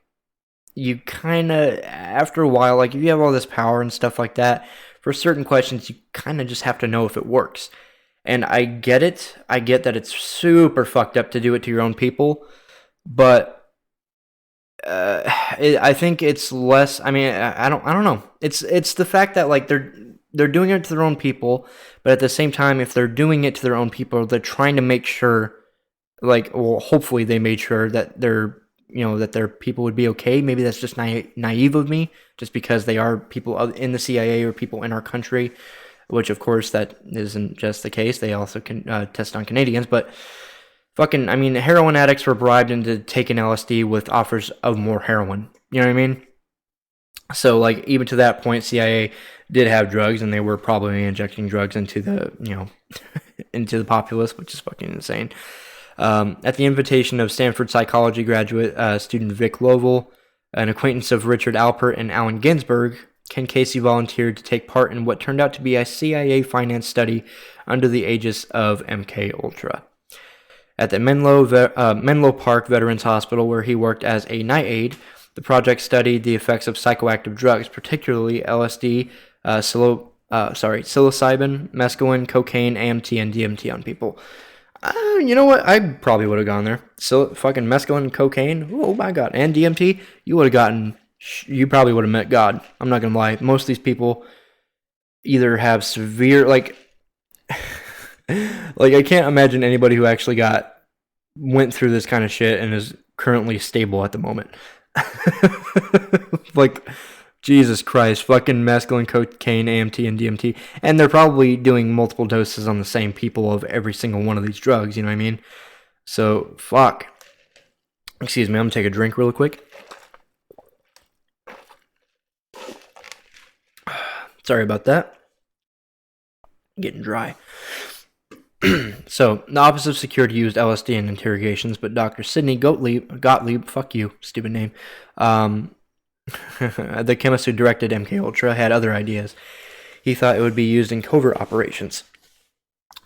you kind of, after a while, like if you have all this power and stuff like that, for certain questions you kind of just have to know if it works. And I get it. I get that it's super fucked up to do it to your own people, but I think it's less. I mean, I don't know. It's the fact that like they're doing it to their own people, but at the same time, if they're doing it to their own people, they're trying to make sure, like, well, hopefully they made sure that that their people would be okay. Maybe that's just naive of me, just because they are people in the CIA or people in our country, which of course that isn't just the case. They also can test on Canadians, but. Fucking, I mean, heroin addicts were bribed into taking LSD with offers of more heroin. You know what I mean? So, like, even to that point, CIA did have drugs, and they were probably injecting drugs into the, into the populace, which is fucking insane. At the invitation of Stanford psychology graduate student Vic Lovell, an acquaintance of Richard Alpert and Allen Ginsberg, Ken Casey volunteered to take part in what turned out to be a CIA-financed study under the aegis of MK Ultra. At the Menlo Park Veterans Hospital, where he worked as a night aide, the project studied the effects of psychoactive drugs, particularly LSD, psilocybin, mescaline, cocaine, AMT, and DMT on people. You know what? I probably would have gone there. So fucking mescaline, cocaine, oh my god, and DMT, you probably would have met God. I'm not gonna lie. Most of these people either have severe, like I can't imagine anybody who actually went through this kind of shit and is currently stable at the moment. Like, Jesus Christ, fucking mescaline, cocaine, AMT, and DMT. And they're probably doing multiple doses on the same people of every single one of these drugs, you know what I mean? So, fuck. Excuse me, I'm gonna take a drink real quick. Sorry about that. Getting dry. So, the Office of Security used LSD in interrogations, but Dr. Sidney Gottlieb, fuck you, stupid name, the chemist who directed MK Ultra, had other ideas. He thought it would be used in covert operations.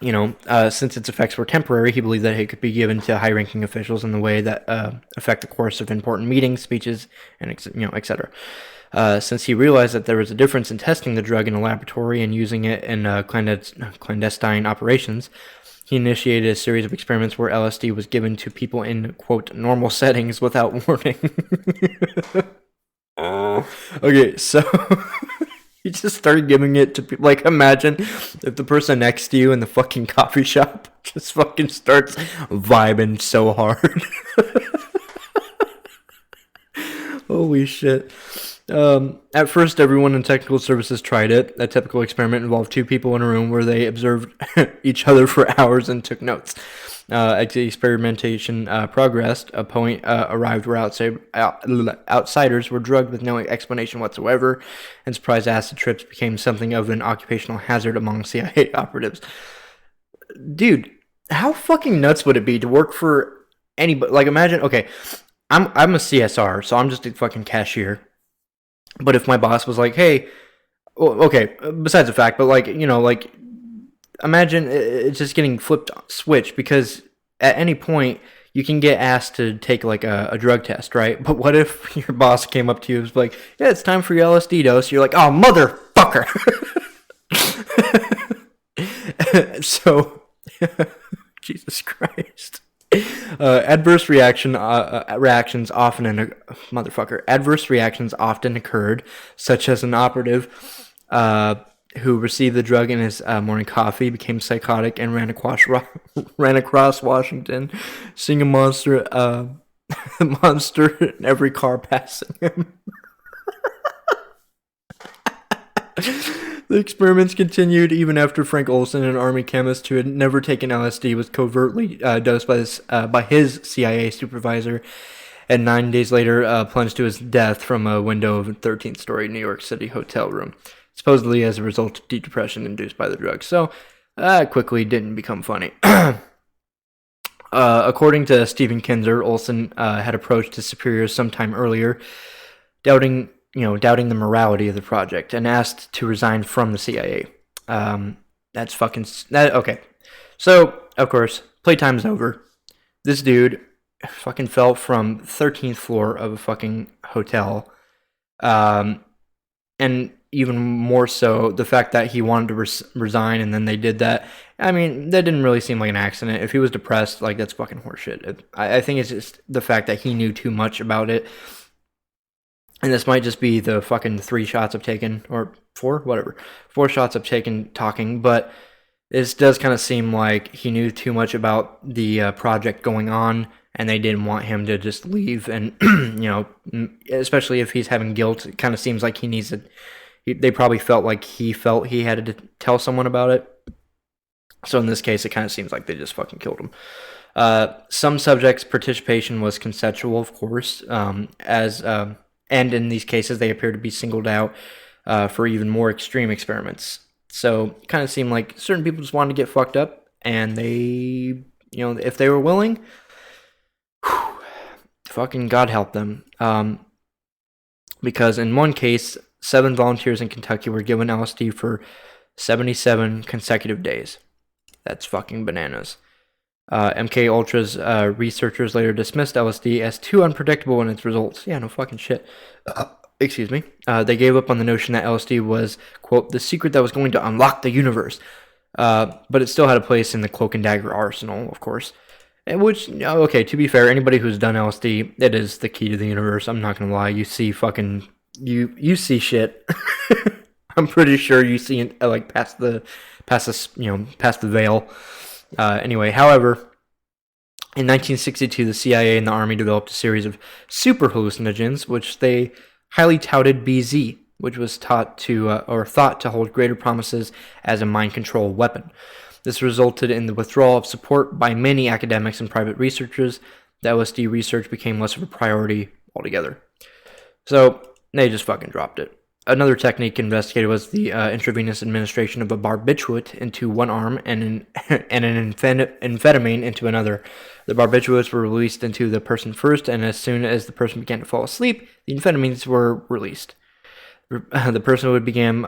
Since its effects were temporary, he believed that it could be given to high-ranking officials in the way that affect the course of important meetings, speeches, and etc. Since he realized that there was a difference in testing the drug in a laboratory and using it in clandestine operations, he initiated a series of experiments where LSD was given to people in, quote, normal settings without warning. Okay, so he just started giving it to people. Like, imagine if the person next to you in the fucking coffee shop just fucking starts vibing so hard. Holy shit. At first, everyone in technical services tried it. A typical experiment involved two people in a room where they observed each other for hours and took notes. As the experimentation progressed, a point arrived where outsiders were drugged with no explanation whatsoever, and surprise acid trips became something of an occupational hazard among CIA operatives. Dude, how fucking nuts would it be to work for anybody? Like, imagine, okay, I'm a CSR, so I'm just a fucking cashier. But if my boss was like, hey, well, okay, besides the fact, but like, like, imagine it's just getting flipped switch, because at any point you can get asked to take like a drug test, right? But what if your boss came up to you and was like, yeah, it's time for your LSD dose? You're like, oh, motherfucker. So, Jesus Christ. Adverse reactions often Adverse reactions often occurred, such as an operative who received the drug in his morning coffee, became psychotic, and ran across Washington, seeing a monster in every car passing him. The experiments continued even after Frank Olson, an army chemist who had never taken LSD, was covertly dosed by his CIA supervisor, and 9 days later plunged to his death from a window of a 13th-story New York City hotel room, supposedly as a result of deep depression induced by the drug. So, quickly didn't become funny. According to Stephen Kinzer, Olson had approached his superiors sometime earlier, doubting the morality of the project, and asked to resign from the CIA. Okay. So, of course, playtime's over. This dude fucking fell from 13th floor of a fucking hotel. And even more so, the fact that he wanted to resign and then they did that. I mean, that didn't really seem like an accident. If he was depressed, like, that's fucking horseshit. I think it's just the fact that he knew too much about it. And this might just be the fucking 3 shots I've taken, or 4, whatever. 4 shots I've taken talking, but this does kind of seem like he knew too much about the project going on, and they didn't want him to just leave. And, especially if he's having guilt, it kind of seems like he needs to. They probably felt he had to tell someone about it. So in this case, it kind of seems like they just fucking killed him. Some subjects' participation was consensual, of course, and in these cases, they appear to be singled out for even more extreme experiments. So it kind of seemed like certain people just wanted to get fucked up, and they, if they were willing, fucking God help them. Because in one case, 7 volunteers in Kentucky were given LSD for 77 consecutive days. That's fucking bananas. MK Ultra's researchers later dismissed LSD as too unpredictable in its results. Yeah, no fucking shit. Excuse me. They gave up on the notion that LSD was, quote, the secret that was going to unlock the universe. But it still had a place in the cloak and dagger arsenal, of course. Which, okay, to be fair, anybody who's done LSD, it is the key to the universe. I'm not gonna lie. You see fucking... You see shit. I'm pretty sure you see, like, past the veil. Anyway, however, in 1962, the CIA and the Army developed a series of super hallucinogens, which they highly touted BZ, which was thought to hold greater promises as a mind control weapon. This resulted in the withdrawal of support by many academics and private researchers. The LSD research became less of a priority altogether. So they just fucking dropped it. Another technique investigated was the intravenous administration of a barbiturate into one arm and an amphetamine into another. The barbiturates were released into the person first, and as soon as the person began to fall asleep, the amphetamines were released. The person would begin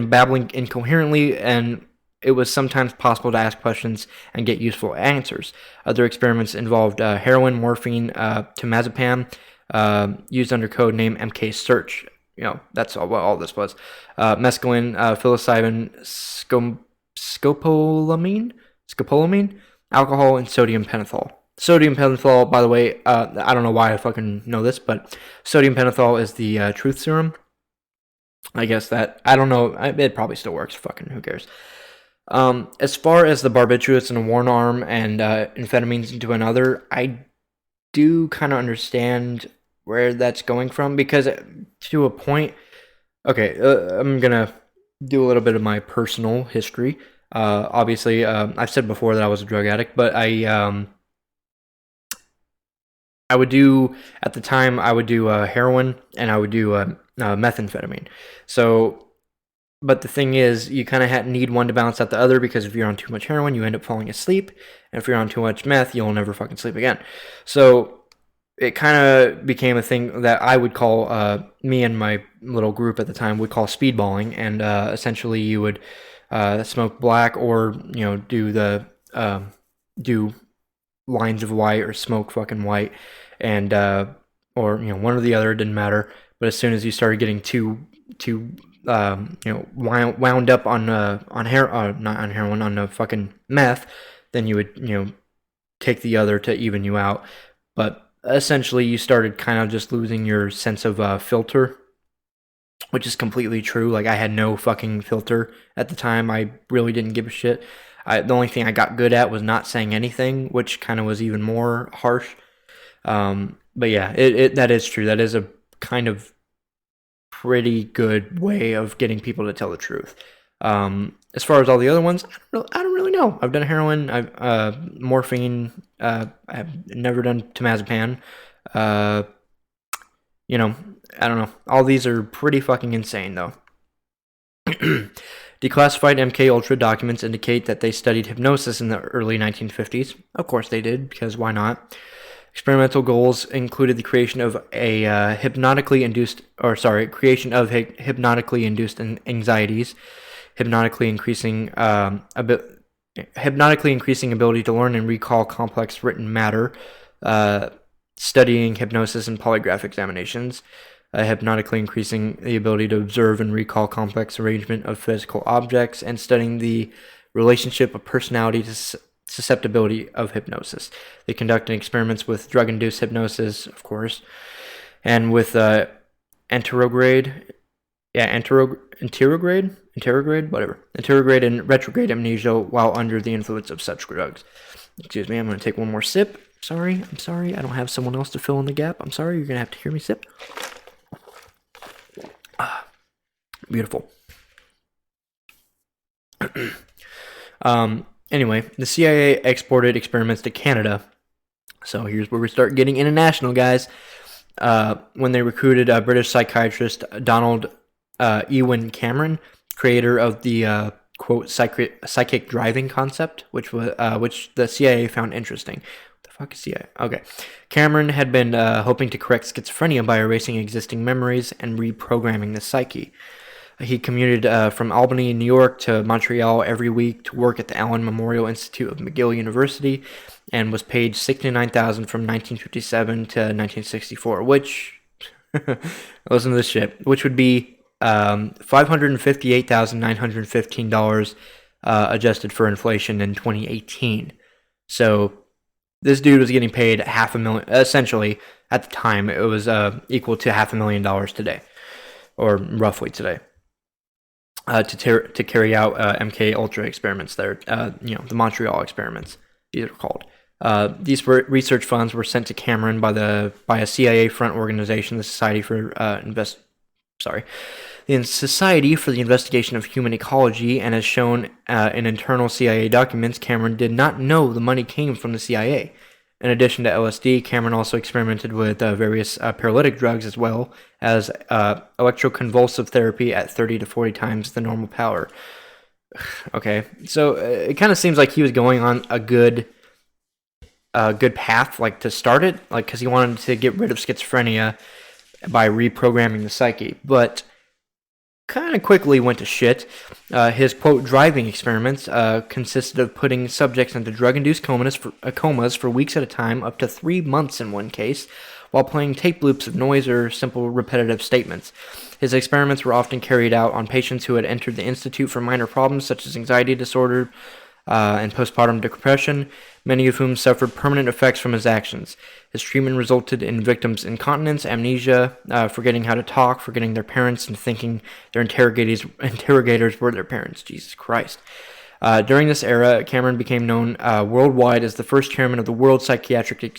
babbling incoherently, and it was sometimes possible to ask questions and get useful answers. Other experiments involved heroin, morphine, temazepam, used under code name MK Search. That's what all this was. Mescaline, psilocybin, scopolamine, alcohol, and sodium pentothal. Sodium pentothal, by the way, I don't know why I fucking know this, but sodium pentothal is the truth serum. I guess that, I don't know, it probably still works. Fucking who cares? As far as the barbiturates in one arm and amphetamines into another, I do kind of understand where that's going from, because to a point, okay, I'm gonna do a little bit of my personal history. Obviously, I've said before that I was a drug addict, but I would do at the time I would do heroin and I would do methamphetamine. So, but the thing is, you kind of need one to balance out the other because if you're on too much heroin, you end up falling asleep, and if you're on too much meth, you'll never fucking sleep again. So it kind of became a thing that I would call me and my little group at the time would call speedballing, and essentially you would smoke black or do lines of white or smoke fucking white, and or one or the other, it didn't matter. But as soon as you started getting too wound up on hair not on heroin, on the fucking meth, then you would take the other to even you out. But essentially you started kind of just losing your sense of filter, which is completely true. Like, I had no fucking filter at the time. I really didn't give a shit. The only thing I got good at was not saying anything, which kind of was even more harsh. But yeah, that is true. That is a kind of pretty good way of getting people to tell the truth. As far as all the other ones, I don't really know. I've done heroin, I've morphine, I've never done temazepam. I don't know. All these are pretty fucking insane, though. Declassified MK Ultra documents indicate that they studied hypnosis in the early 1950s. Of course they did, because why not? Experimental goals included the creation of hypnotically induced anxieties, hypnotically increasing ability to learn and recall complex written matter, studying hypnosis and polygraph examinations, hypnotically increasing the ability to observe and recall complex arrangement of physical objects, and studying the relationship of personality to susceptibility of hypnosis. They conducted experiments with drug-induced hypnosis, of course, and with anterograde and retrograde amnesia while under the influence of such drugs. Excuse me, I'm going to take one more sip. I'm sorry, I don't have someone else to fill in the gap. I'm sorry, you're going to have to hear me sip. Beautiful. Anyway, the CIA exported experiments to Canada. So here's where we start getting international, guys. When they recruited British psychiatrist Donald Ewan Cameron, creator of the quote psychic driving concept, which the CIA found interesting. What the fuck is CIA? Okay, Cameron had been hoping to correct schizophrenia by erasing existing memories and reprogramming the psyche. He commuted from Albany, New York to Montreal every week to work at the Allen Memorial Institute of McGill University, and was paid $69,000 from 1957 to 1964, which, listen to this shit, which would be $558,915 adjusted for inflation in 2018. So this dude was getting paid $500,000, essentially, at the time, it was equal to $500,000 today, or roughly today. To carry out MK Ultra experiments there, the Montreal experiments, these are called. These research funds were sent to Cameron by a CIA front organization, the Society for the Society for the Investigation of Human Ecology, and as shown in internal CIA documents, Cameron did not know the money came from the CIA. In addition to LSD, Cameron also experimented with various paralytic drugs as well as electroconvulsive therapy at 30 to 40 times the normal power. Okay, so it kind of seems like he was going on a good path, like, to start it, like, because he wanted to get rid of schizophrenia by reprogramming the psyche, but kind of quickly went to shit. His, quote, driving experiments consisted of putting subjects into drug-induced comas for weeks at a time, up to 3 months in one case, while playing tape loops of noise or simple repetitive statements. His experiments were often carried out on patients who had entered the institute for minor problems such as anxiety disorder and postpartum depression, many of whom suffered permanent effects from his actions. His treatment resulted in victims' incontinence, amnesia, forgetting how to talk, forgetting their parents, and thinking their interrogators were their parents. Jesus Christ. During this era, Cameron became known worldwide as the first chairman of the World Psychiatric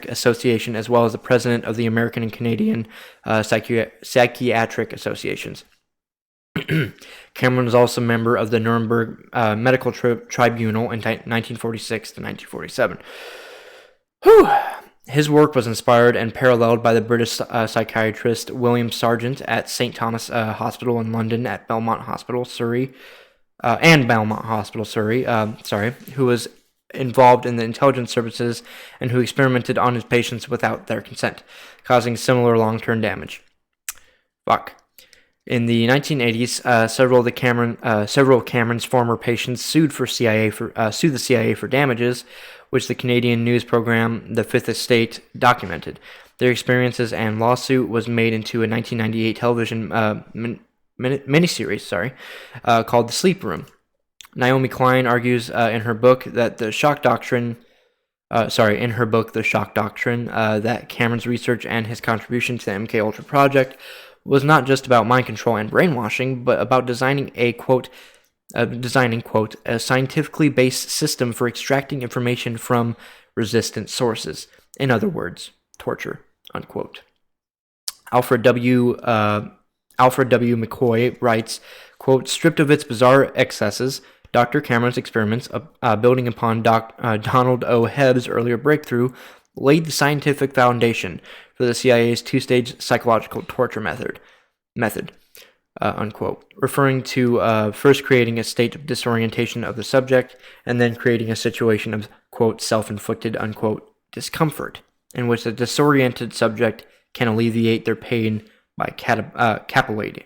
Association, as well as the president of the American and Canadian Psychiatric Associations. Cameron was also a member of the Nuremberg Medical Tribunal in 1946 to 1947. Whew. His work was inspired and paralleled by the British psychiatrist William Sargent at St. Thomas Hospital in London and Belmont Hospital, Surrey, who was involved in the intelligence services and who experimented on his patients without their consent, causing similar long-term damage. Fuck. In the 1980s, several of Cameron's former patients sued the CIA for damages, which the Canadian news program The Fifth Estate documented. Their experiences and lawsuit was made into a 1998 television miniseries, called The Sleep Room. Naomi Klein argues in her book The Shock Doctrine, that Cameron's research and his contribution to the MK Ultra project was not just about mind control and brainwashing, but about designing a scientifically based system for extracting information from resistant sources. In other words, torture, unquote. Alfred W. McCoy writes, quote, stripped of its bizarre excesses, Dr. Cameron's experiments, building upon Donald O. Hebb's earlier breakthrough, laid the scientific foundation for the CIA's two-stage psychological torture method, unquote, referring to first creating a state of disorientation of the subject and then creating a situation of, quote, self-inflicted, unquote, discomfort, in which the disoriented subject can alleviate their pain by capitulating.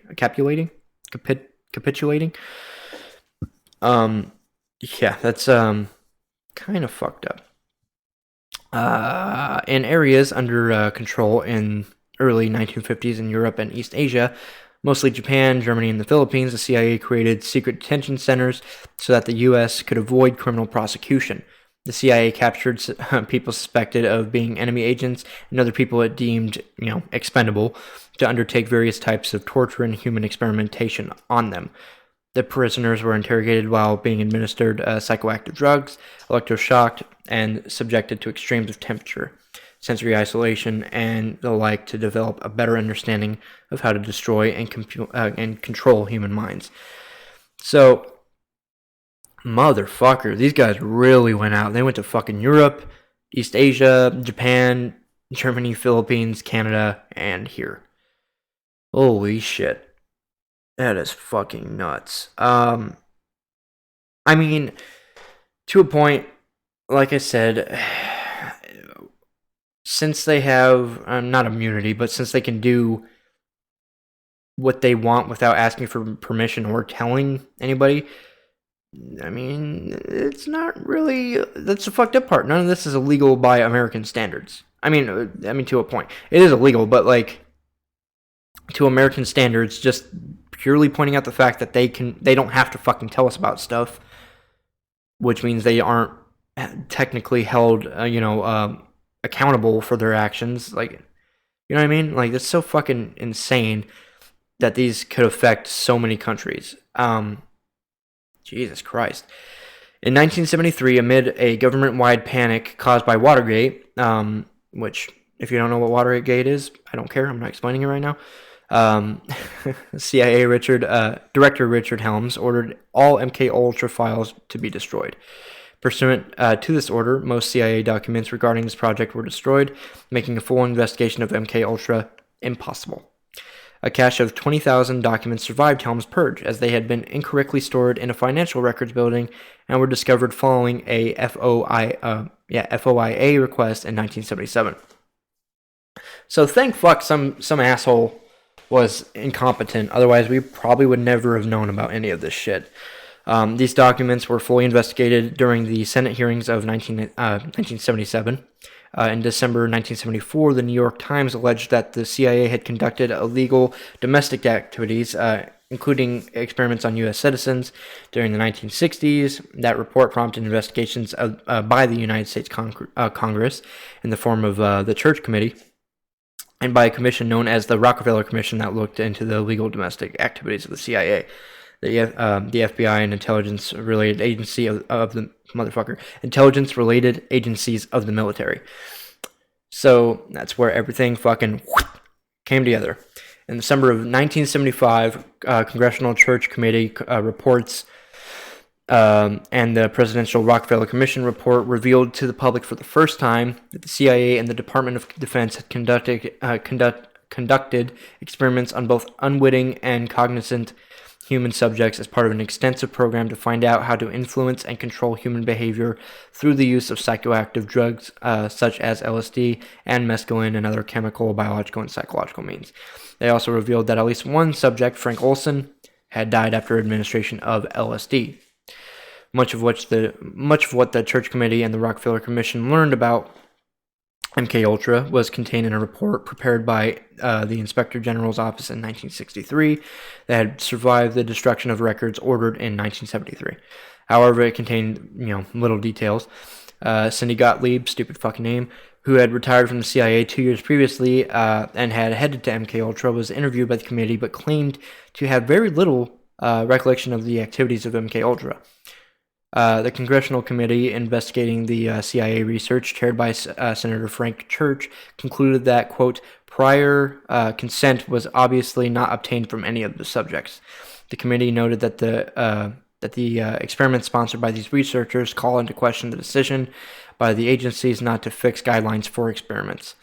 Yeah, that's kind of fucked up. In areas under control in early 1950s in Europe and East Asia, mostly Japan, Germany, and the Philippines, the CIA created secret detention centers so that the U.S. could avoid criminal prosecution. The CIA captured people suspected of being enemy agents and other people it deemed, expendable, to undertake various types of torture and human experimentation on them. The prisoners were interrogated while being administered psychoactive drugs, electroshocked, and subjected to extremes of temperature, sensory isolation, and the like to develop a better understanding of how to destroy and control human minds. So, motherfucker, these guys really went out. They went to fucking Europe, East Asia, Japan, Germany, Philippines, Canada, and here. Holy shit. That is fucking nuts. I mean, to a point, like I said, since they have, not immunity, but since they can do what they want without asking for permission or telling anybody, I mean, it's not really, that's the fucked up part. None of this is illegal by American standards. I mean, to a point. It is illegal, but to American standards, just purely pointing out the fact that they don't have to fucking tell us about stuff, which means they aren't technically held, accountable for their actions. You know what I mean? That's so fucking insane that these could affect so many countries. Jesus Christ. In 1973, amid a government-wide panic caused by Watergate, which, if you don't know what Watergate is, I don't care. I'm not explaining it right now. CIA Director Richard Helms ordered all MK Ultra files to be destroyed. Pursuant to this order, most CIA documents regarding this project were destroyed, making a full investigation of MK Ultra impossible. A cache of 20,000 documents survived Helms' purge, as they had been incorrectly stored in a financial records building and were discovered following a FOIA request in 1977. So thank fuck some asshole was incompetent. Otherwise, we probably would never have known about any of this shit. These documents were fully investigated during the Senate hearings of 1977. In December 1974, the New York Times alleged that the CIA had conducted illegal domestic activities, including experiments on U.S. citizens, during the 1960s. That report prompted investigations by the United States Congress in the form of the Church Committee, and by a commission known as the Rockefeller Commission that looked into the illegal domestic activities of the CIA. The FBI and intelligence-related agency of the intelligence-related agencies of the military. So that's where everything fucking came together. In December of 1975, Congressional Church Committee reports and the Presidential Rockefeller Commission report revealed to the public for the first time that the CIA and the Department of Defense had conducted experiments on both unwitting and cognizant human subjects as part of an extensive program to find out how to influence and control human behavior through the use of psychoactive drugs such as LSD and mescaline and other chemical, biological, and psychological means. They also revealed that at least one subject, Frank Olson, had died after administration of LSD. Much of what the Church Committee and the Rockefeller Commission learned about MK Ultra was contained in a report prepared by the Inspector General's office in 1963 that had survived the destruction of records ordered in 1973. However, it contained, little details. Cindy Gottlieb, stupid fucking name, who had retired from the CIA 2 years previously and had headed to MK Ultra, was interviewed by the committee but claimed to have very little recollection of the activities of MK Ultra. The Congressional Committee investigating the CIA research, chaired by Senator Frank Church, concluded that, quote, prior consent was obviously not obtained from any of the subjects. The committee noted that the experiments sponsored by these researchers call into question the decision by the agencies not to fix guidelines for experiments.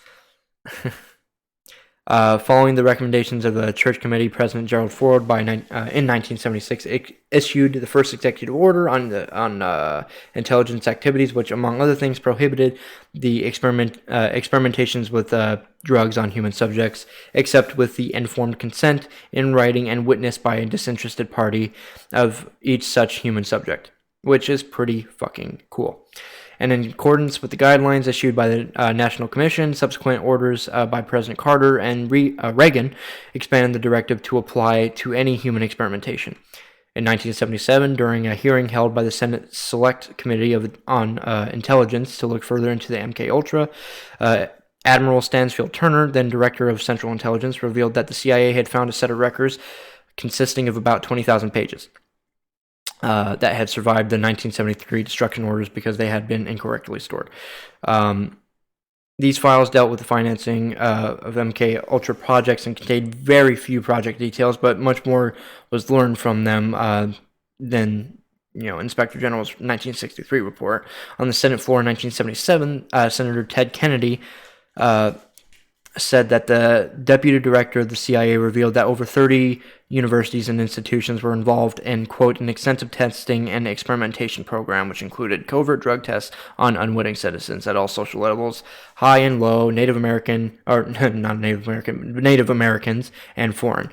Following the recommendations of the Church Committee, President Gerald Ford in 1976 issued the first executive order on intelligence activities, which, among other things, prohibited the experimentations with drugs on human subjects, except with the informed consent in writing and witnessed by a disinterested party of each such human subject, which is pretty fucking cool. And in accordance with the guidelines issued by the National Commission, subsequent orders by President Carter and Reagan expanded the directive to apply to any human experimentation. In 1977, during a hearing held by the Senate Select Committee on Intelligence to look further into the MK Ultra, Admiral Stansfield Turner, then Director of Central Intelligence, revealed that the CIA had found a set of records consisting of about 20,000 pages. That had survived the 1973 destruction orders because they had been incorrectly stored. These files dealt with the financing of MK Ultra projects and contained very few project details, but much more was learned from them than Inspector General's 1963 report. On the Senate floor in 1977, Senator Ted Kennedy said that the deputy director of the CIA revealed that over 30 universities and institutions were involved in, quote, an extensive testing and experimentation program, which included covert drug tests on unwitting citizens at all social levels, high and low, Native Americans and foreign.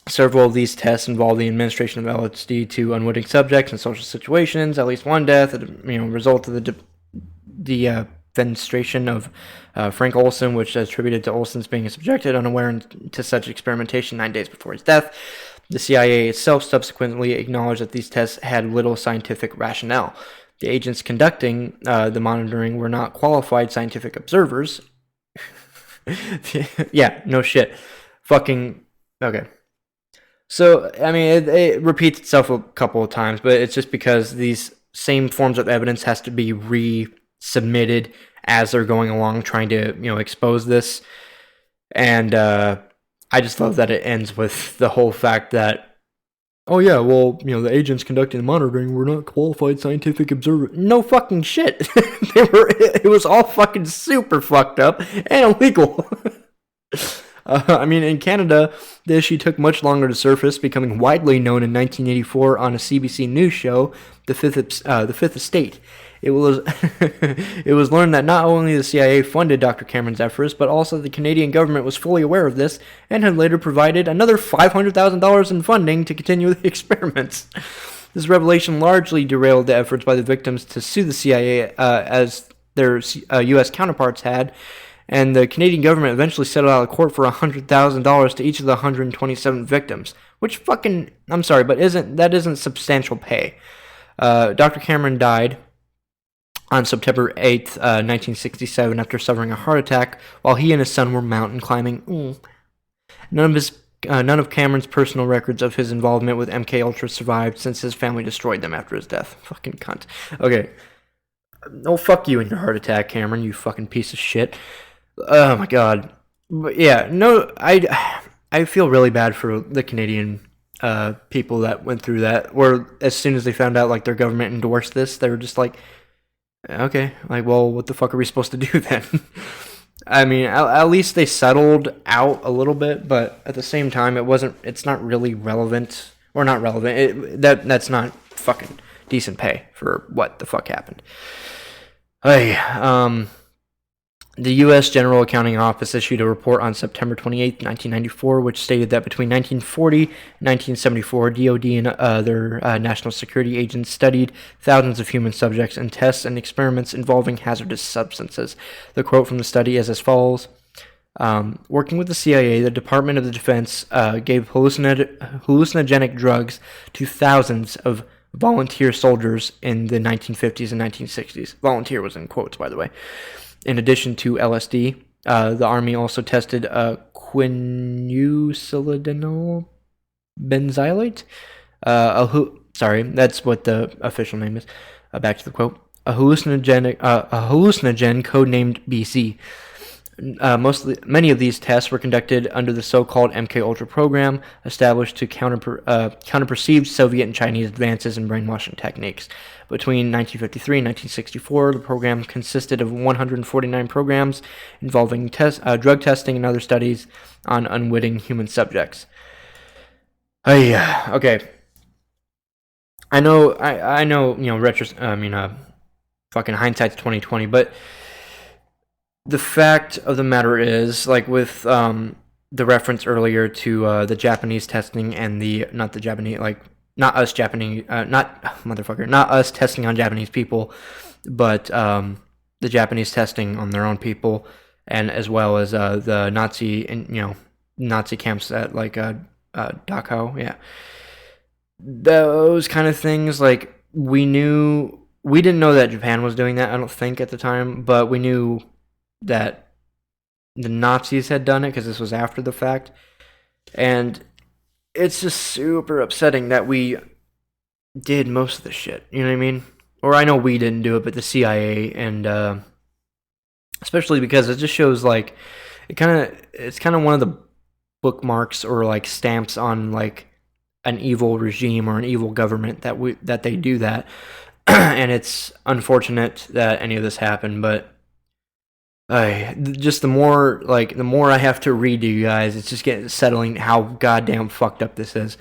Several of these tests involved the administration of LSD to unwitting subjects in social situations. At least one death, result of the demonstration of Frank Olson, which is attributed to Olson's being subjected unaware to such experimentation 9 days before his death. The CIA itself subsequently acknowledged that these tests had little scientific rationale. The agents conducting the monitoring were not qualified scientific observers. Yeah, no shit. Fucking, okay. So, I mean, it repeats itself a couple of times, but it's just because these same forms of evidence has to be resubmitted as they're going along trying to, expose this. And I just love that it ends with the whole fact that, oh yeah, well, the agents conducting the monitoring were not qualified scientific observers. No fucking shit. It was all fucking super fucked up and illegal. In Canada, the issue took much longer to surface, becoming widely known in 1984 on a CBC News show, The Fifth Estate. It was it was learned that not only the CIA funded Dr. Cameron's efforts, but also the Canadian government was fully aware of this and had later provided another $500,000 in funding to continue the experiments. This revelation largely derailed the efforts by the victims to sue the CIA as their U.S. counterparts had, and the Canadian government eventually settled out of court for $100,000 to each of the 127 victims, which I'm sorry, but isn't substantial pay. Dr. Cameron died on September 8th, 1967, after suffering a heart attack while he and his son were mountain climbing. None of Cameron's personal records of his involvement with MK Ultra survived, since his family destroyed them after his death. Fucking cunt. Okay. Oh, fuck you and your heart attack, Cameron, you fucking piece of shit. Oh my god. But yeah, no, I feel really bad for the Canadian people that went through that. Or as soon as they found out like their government endorsed this, they were just like, okay, like, well, what the fuck are we supposed to do then? I mean, at least they settled out a little bit, but at the same time, it's not really relevant, or not relevant. That's not fucking decent pay for what the fuck happened. Hey, the U.S. General Accounting Office issued a report on September 28, 1994, which stated that between 1940 and 1974, DoD and other national security agents studied thousands of human subjects in tests and experiments involving hazardous substances. The quote from the study is as follows. Working with the CIA, the Department of the Defense gave hallucinogenic drugs to thousands of volunteer soldiers in the 1950s and 1960s. Volunteer was in quotes, by the way. In addition to LSD, the Army also tested quinusilidinyl benzylate. Sorry, that's what the official name is. Back to the quote. A hallucinogen codenamed BC. Many of these tests were conducted under the so-called MK Ultra program, established to counter perceived Soviet and Chinese advances in brainwashing techniques. Between 1953 and 1964, the program consisted of 149 programs involving drug testing and other studies on unwitting human subjects. Okay. I know. Fucking hindsight's 2020, but the fact of the matter is, like with the reference earlier to the Japanese testing and not us testing on Japanese people, but the Japanese testing on their own people, and as well as the Nazi camps at like Dachau, yeah, those kind of things. Like we didn't know that Japan was doing that, I don't think at the time, but we knew that the Nazis had done it because this was after the fact, and it's just super upsetting that we did most of the shit. You know what I mean? Or I know we didn't do it, but the CIA, and especially because it just shows like it's kind of one of the bookmarks or like stamps on like an evil regime or an evil government that they do that, and it's unfortunate that any of this happened, but. Just the more I have to read to you guys, it's just getting settling how goddamn fucked up this is.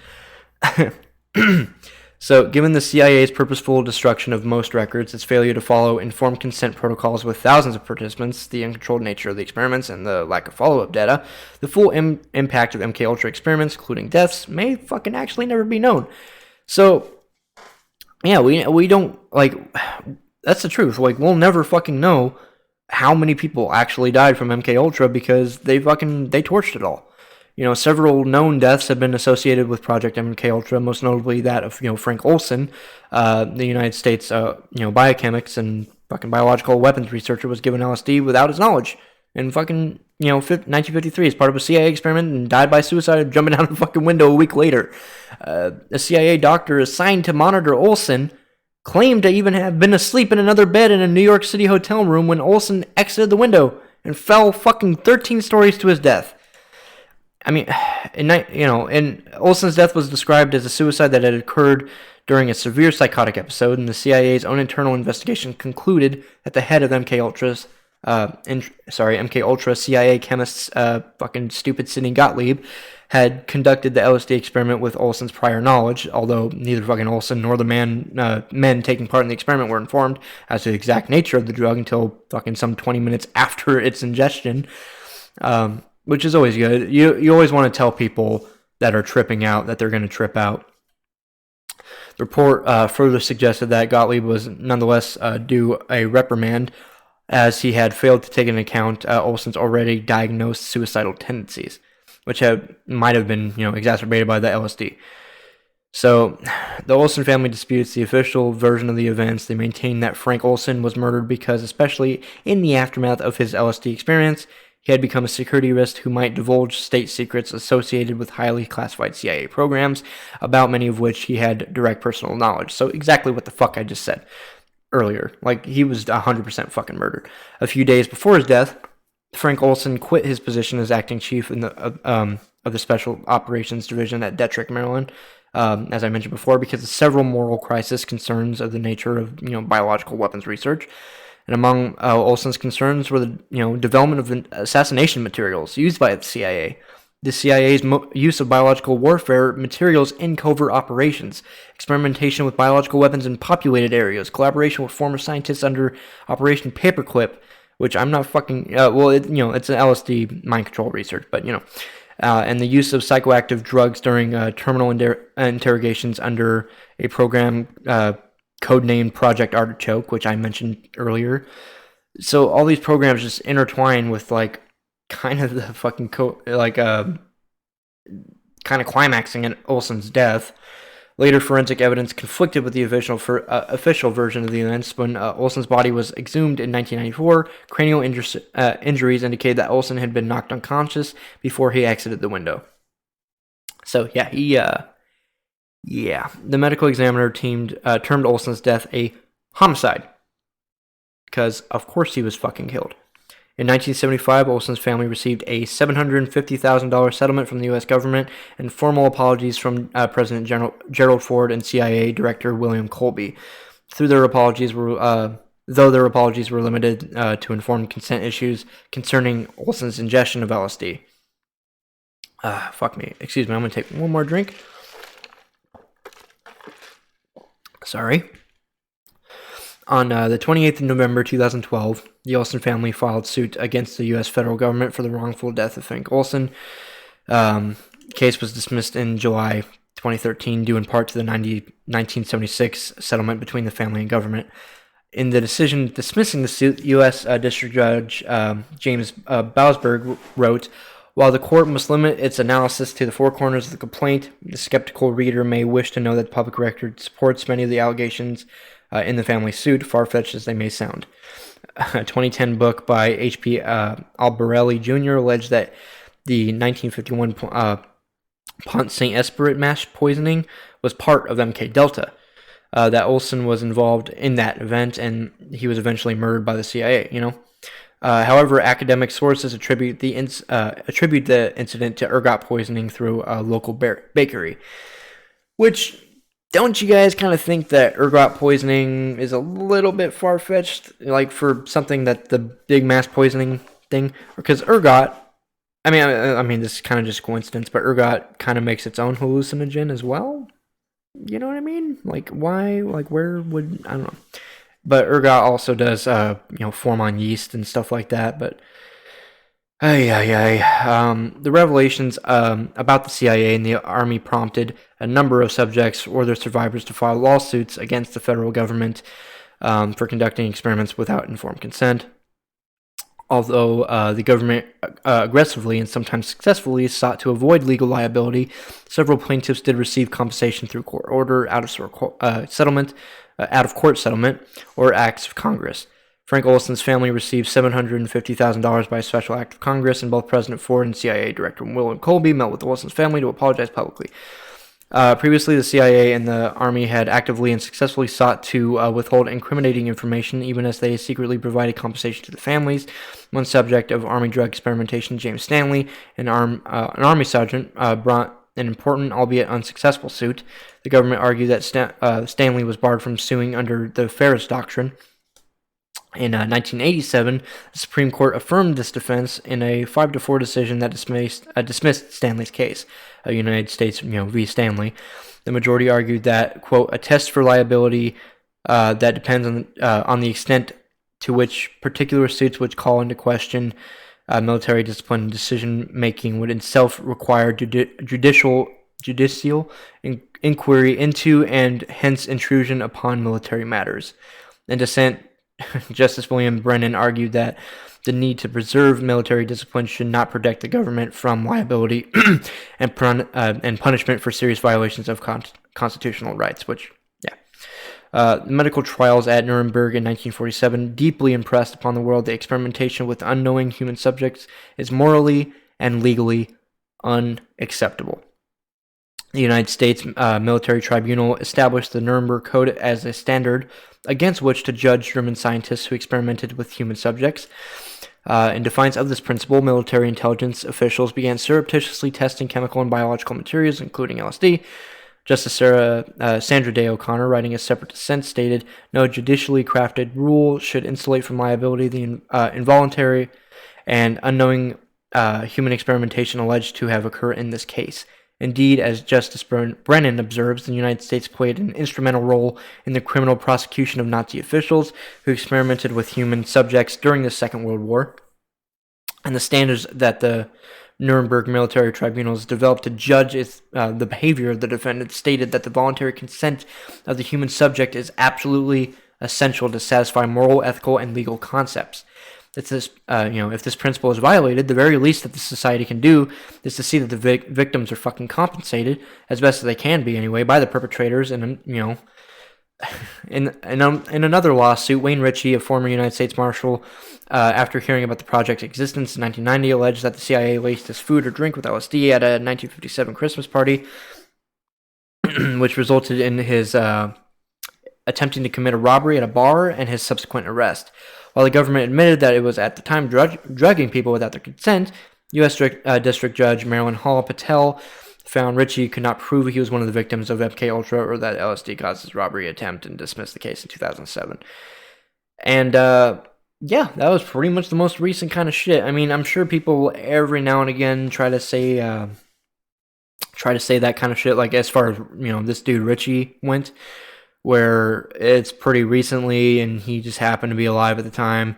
So, given the CIA's purposeful destruction of most records, its failure to follow informed consent protocols with thousands of participants, the uncontrolled nature of the experiments, and the lack of follow-up data, the full impact of MK Ultra experiments, including deaths, may fucking actually never be known. So, yeah, we don't, like, that's the truth. Like, we'll never fucking know how many people actually died from MK Ultra because they torched it all. You know, several known deaths have been associated with Project MK Ultra, most notably that of Frank Olson, the United States biochemist and fucking biological weapons researcher, was given LSD without his knowledge in fucking 1953 as part of a CIA experiment and died by suicide jumping out of a fucking window a week later. A CIA doctor assigned to monitor Olson claimed to even have been asleep in another bed in a New York City hotel room when Olson exited the window and fell fucking 13 stories to his death. I mean, and Olson's death was described as a suicide that had occurred during a severe psychotic episode, and the CIA's own internal investigation concluded that the head of MK Ultra CIA chemists, fucking stupid Sidney Gottlieb, had conducted the LSD experiment with Olson's prior knowledge, although neither fucking Olson nor the men taking part in the experiment were informed as to the exact nature of the drug until fucking some 20 minutes after its ingestion, which is always good. You always want to tell people that are tripping out that they're going to trip out. The report further suggested that Gottlieb was nonetheless due a reprimand, as he had failed to take into account Olson's already diagnosed suicidal tendencies, which might have been, exacerbated by the LSD. So, the Olson family disputes the official version of the events. They maintain that Frank Olson was murdered because, especially in the aftermath of his LSD experience, he had become a security risk who might divulge state secrets associated with highly classified CIA programs, about many of which he had direct personal knowledge. So, exactly what the fuck I just said earlier. Like, he was 100% fucking murdered. A few days before his death, Frank Olson quit his position as acting chief in of the Special Operations Division at Detrick, Maryland, as I mentioned before, because of several moral crisis concerns of the nature of biological weapons research. And among Olson's concerns were the development of assassination materials used by the CIA. The CIA's use of biological warfare materials in covert operations, experimentation with biological weapons in populated areas, collaboration with former scientists under Operation Paperclip, which I'm not fucking. It's an LSD mind control research, but and the use of psychoactive drugs during terminal interrogations under a program codenamed Project Artichoke, which I mentioned earlier. So all these programs just intertwine with kind of the fucking kind of climaxing in Olson's death. Later forensic evidence conflicted with the official version of the events. When Olson's body was exhumed in 1994, cranial injuries indicated that Olson had been knocked unconscious before he exited the window. So the medical examiner termed Olson's death a homicide, because of course he was fucking killed. In 1975, Olson's family received a $750,000 settlement from the U.S. government and formal apologies from President Gerald Ford and CIA Director William Colby. Though their apologies were limited to informed consent issues concerning Olson's ingestion of LSD. Fuck me. Excuse me, I'm going to take one more drink. Sorry. On the 28th of November 2012, the Olson family filed suit against the U.S. federal government for the wrongful death of Frank Olson. Case was dismissed in July 2013, due in part to the 1976 settlement between the family and government. In the decision dismissing the suit, U.S. District Judge James Bausberg wrote, "While the court must limit its analysis to the four corners of the complaint, the skeptical reader may wish to know that the public record supports many of the allegations in the family suit, far-fetched as they may sound." A 2010 book by H.P. Albarelli Jr. alleged that the 1951 Pont St. Esprit mass poisoning was part of MK Delta, that Olson was involved in that event, and he was eventually murdered by the CIA, However, academic sources attribute the incident to ergot poisoning through a local bakery, which... Don't you guys kind of think that ergot poisoning is a little bit far-fetched, for something that the big mass poisoning thing? Because ergot, I mean, this is kind of just coincidence, but ergot kind of makes its own hallucinogen as well. You know what I mean? Why? Where would, I don't know. But ergot also does, form on yeast and stuff like that. But the revelations about the CIA and the Army prompted a number of subjects or their survivors to file lawsuits against the federal government for conducting experiments without informed consent. Although the government aggressively and sometimes successfully sought to avoid legal liability, several plaintiffs did receive compensation through court order, out-of-court settlement, or acts of Congress. Frank Olson's family received $750,000 by a special act of Congress, and both President Ford and CIA Director William Colby met with Olson's family to apologize publicly. Previously, the CIA and the Army had actively and successfully sought to withhold incriminating information, even as they secretly provided compensation to the families. One subject of Army drug experimentation, James Stanley, an Army sergeant, brought an important, albeit unsuccessful, suit. The government argued that Stanley was barred from suing under the Ferris Doctrine. In 1987, the Supreme Court affirmed this defense in a 5-4 decision that dismissed Stanley's case, United States v. Stanley. The majority argued that, quote, a test for liability that depends on the extent to which particular suits which call into question military discipline and decision-making would itself require judicial inquiry into and hence intrusion upon military matters. In dissent, Justice William Brennan argued that the need to preserve military discipline should not protect the government from liability and punishment for serious violations of constitutional rights, which, medical trials at Nuremberg in 1947 deeply impressed upon the world that experimentation with unknowing human subjects is morally and legally unacceptable. The United States Military Tribunal established the Nuremberg Code as a standard against which to judge German scientists who experimented with human subjects. In defiance of this principle, military intelligence officials began surreptitiously testing chemical and biological materials, including LSD. Justice Sandra Day O'Connor, writing a separate dissent, stated, "No judicially crafted rule should insulate from liability the involuntary and unknowing human experimentation alleged to have occurred in this case. Indeed, as Justice Brennan observes, the United States played an instrumental role in the criminal prosecution of Nazi officials who experimented with human subjects during the Second World War, and the standards that the Nuremberg military tribunals developed to judge the behavior of the defendant stated that the voluntary consent of the human subject is absolutely essential to satisfy moral, ethical, and legal concepts. If this principle is violated, the very least that the society can do is to see that the victims are fucking compensated as best as they can be anyway by the perpetrators. And in another lawsuit, Wayne Ritchie, a former United States Marshal, after hearing about the project's existence in 1990, alleged that the CIA laced his food or drink with LSD at a 1957 Christmas party, which resulted in his attempting to commit a robbery at a bar and his subsequent arrest. While the government admitted that it was at the time drugging people without their consent, U.S. District Judge Marilyn Hall Patel found Ritchie could not prove he was one of the victims of MK-Ultra or that LSD caused his robbery attempt and dismissed the case in 2007. And, yeah, that was pretty much the most recent kind of shit. I mean, I'm sure people every now and again try to say that kind of shit, like as far as, this dude Ritchie went, where it's pretty recently and he just happened to be alive at the time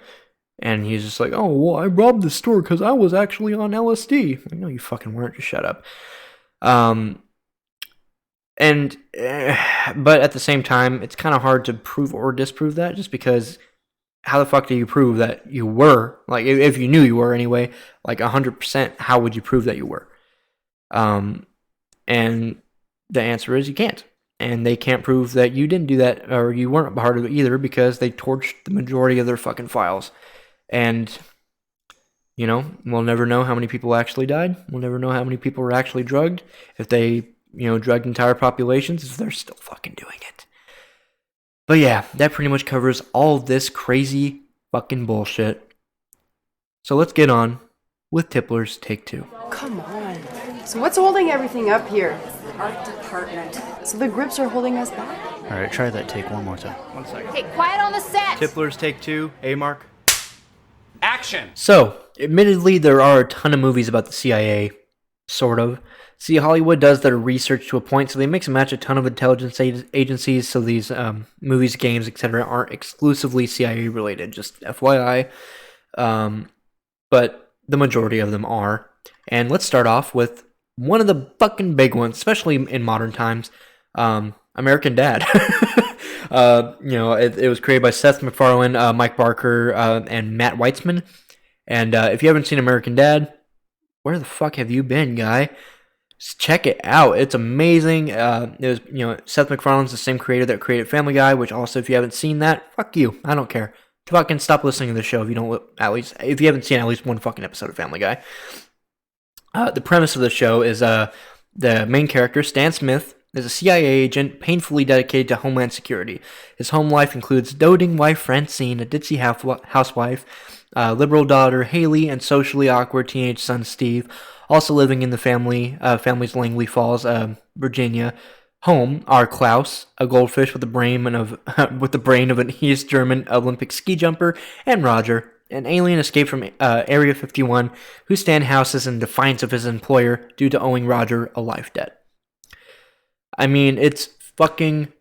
and he's just like, oh, well, I robbed the store because I was actually on LSD. Like, no, you fucking weren't. Just shut up. But at the same time, it's kind of hard to prove or disprove that just because how the fuck do you prove that you were? Like, if you knew you were anyway, like 100%, how would you prove that you were? And the answer is you can't. And they can't prove that you didn't do that or you weren't a part of it either because they torched the majority of their fucking files. And, we'll never know how many people actually died. We'll never know how many people were actually drugged. If they, drugged entire populations, if they're still fucking doing it. But yeah, that pretty much covers all this crazy fucking bullshit. So let's get on with Tipplers Take 2. Come on. So what's holding everything up here? Art department. So the grips are holding us back? Alright, try that take one more time. 1 second. Okay, quiet on the set. Tipplers Take 2. Mark. Action! So, admittedly, there are a ton of movies about the CIA. Sort of. See, Hollywood does their research to a point, so they mix and match a ton of intelligence agencies, so these movies, games, etc. aren't exclusively CIA related, just FYI. But the majority of them are. And let's start off with one of the fucking big ones, especially in modern times, American Dad. It was created by Seth MacFarlane, Mike Barker, and Matt Weitzman. And if you haven't seen American Dad, where the fuck have you been, guy? Just check it out. It's amazing. It was, Seth MacFarlane's the same creator that created Family Guy, which also, if you haven't seen that, fuck you. I don't care. Fucking stop listening to the show if you haven't seen at least one fucking episode of Family Guy. The premise of the show is the main character, Stan Smith, is a CIA agent painfully dedicated to Homeland Security. His home life includes doting wife Francine, a ditzy housewife, liberal daughter Haley, and socially awkward teenage son Steve. Also living in the family's Langley Falls, Virginia home are Klaus, a goldfish with the brain of an East German Olympic ski jumper, and Roger, an alien escaped from Area 51, who Stan houses in defiance of his employer due to owing Roger a life debt. I mean, it's fucking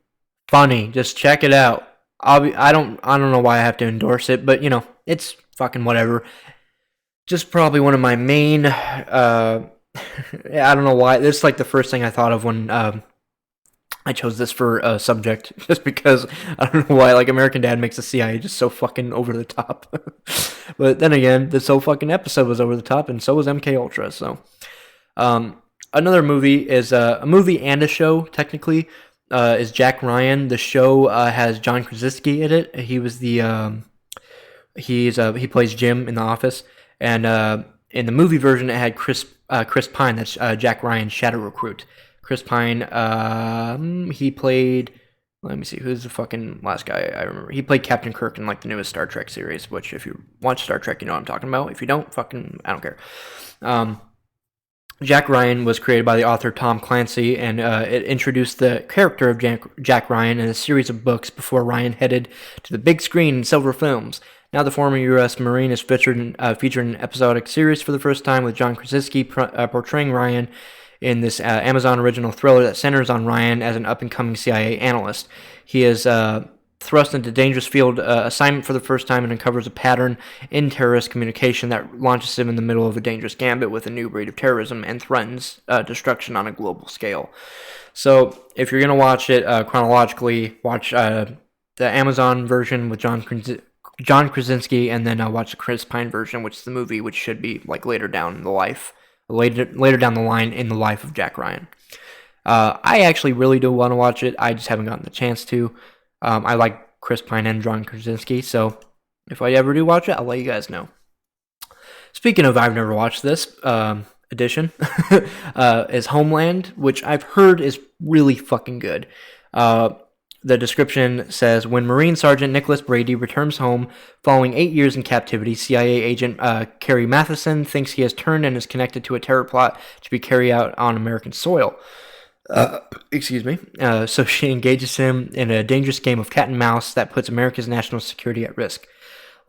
funny. Just check it out. I don't know why I have to endorse it, but it's fucking whatever. Just probably one of my main. I don't know why. It's like the first thing I thought of when I chose this for a subject, just because I don't know why. Like, American Dad makes the CIA just so fucking over the top. But then again, this whole fucking episode was over the top, and so was MK Ultra. So, another movie is a movie and a show. Technically, is Jack Ryan. The show has John Krasinski in it. He was the he plays Jim in The Office, and in the movie version, it had Chris Pine. That's Jack Ryan's shadow recruit. Chris Pine, he played, Let me see. Who's the fucking last guy I remember? He played Captain Kirk in like the newest Star Trek series, which if you watch Star Trek, you know what I'm talking about. If you don't, fucking, I don't care. Jack Ryan was created by the author Tom Clancy, and it introduced the character of Jack Ryan in a series of books before Ryan headed to the big screen in silver films. Now the former U.S. Marine is featured in an episodic series for the first time, with John Krasinski portraying Ryan in this Amazon original thriller that centers on Ryan as an up-and-coming CIA analyst. He is thrust into dangerous field assignment for the first time and uncovers a pattern in terrorist communication that launches him in the middle of a dangerous gambit with a new breed of terrorism and threatens destruction on a global scale. So if you're going to watch it chronologically, watch the Amazon version with John Krasinski, and then watch the Chris Pine version, which is the movie, which should be like later down the line in the life of Jack Ryan. I actually really do want to watch it. I just haven't gotten the chance to. I like Chris Pine and John Krasinski, so if I ever do watch it, I'll let you guys know. Speaking of I've never watched this edition, is Homeland, which I've heard is really fucking good. The description says, when Marine Sergeant Nicholas Brady returns home following 8 years in captivity, CIA agent Kerry Matheson thinks he has turned and is connected to a terror plot to be carried out on American soil. So she engages him in a dangerous game of cat and mouse that puts America's national security at risk.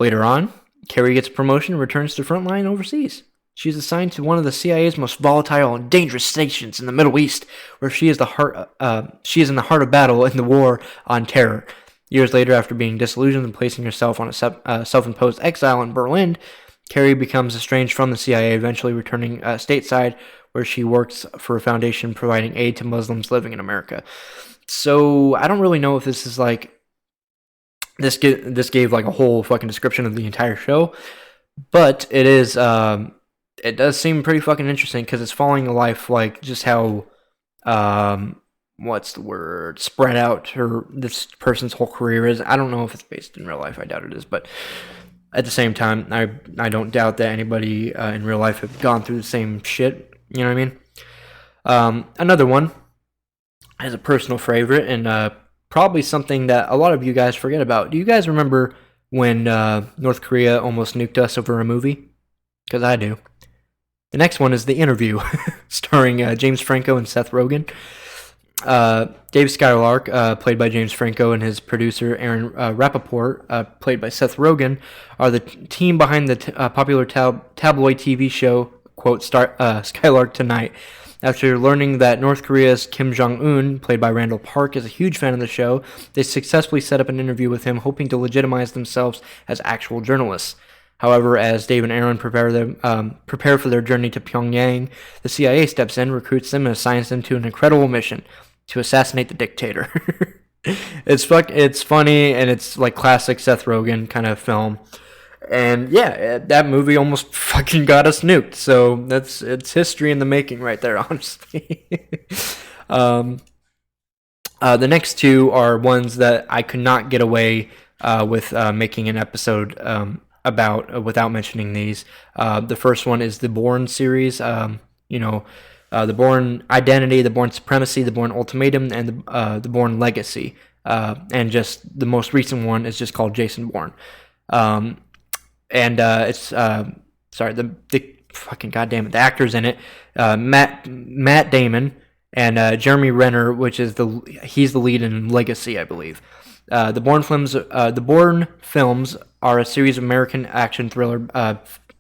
Later on, Carrie gets a promotion and returns to frontline overseas. She's assigned to one of the CIA's most volatile and dangerous stations in the Middle East, where she is in the heart of battle in the war on terror. Years later, after being disillusioned and placing herself on a self-imposed exile in Berlin, Carrie becomes estranged from the CIA, eventually returning stateside, where she works for a foundation providing aid to Muslims living in America. So I don't really know if this is like this gave like a whole fucking description of the entire show, but it is it does seem pretty fucking interesting because it's following a life like just how spread out this person's whole career is. I don't know if it's based in real life. I doubt it is, but at the same time, I don't doubt that anybody in real life have gone through the same shit. You know what I mean? Another one is a personal favorite and probably something that a lot of you guys forget about. Do you guys remember when North Korea almost nuked us over a movie? Because I do. The next one is The Interview, starring James Franco and Seth Rogen. Dave Skylark, played by James Franco, and his producer Aaron Rappaport, played by Seth Rogen, are the team behind the popular tabloid TV show, quote, Skylark Tonight. After learning that North Korea's Kim Jong-un, played by Randall Park, is a huge fan of the show, they successfully set up an interview with him, hoping to legitimize themselves as actual journalists. However, as Dave and Aaron prepare for their journey to Pyongyang, the CIA steps in, recruits them, and assigns them to an incredible mission: to assassinate the dictator. It's funny, and it's like classic Seth Rogen kind of film. And yeah, that movie almost fucking got us nuked. So it's history in the making right there, honestly. The next two are ones that I could not get away with making an episode about without mentioning these. The first one is the Bourne series. The Bourne Identity, the Bourne Supremacy, the Bourne Ultimatum, and the Bourne Legacy. And just the most recent one is just called Jason Bourne. It's the fucking goddamn it, the actors in it, Matt Damon and Jeremy Renner, he's the lead in Legacy, I believe. The Bourne films are a series of American action thriller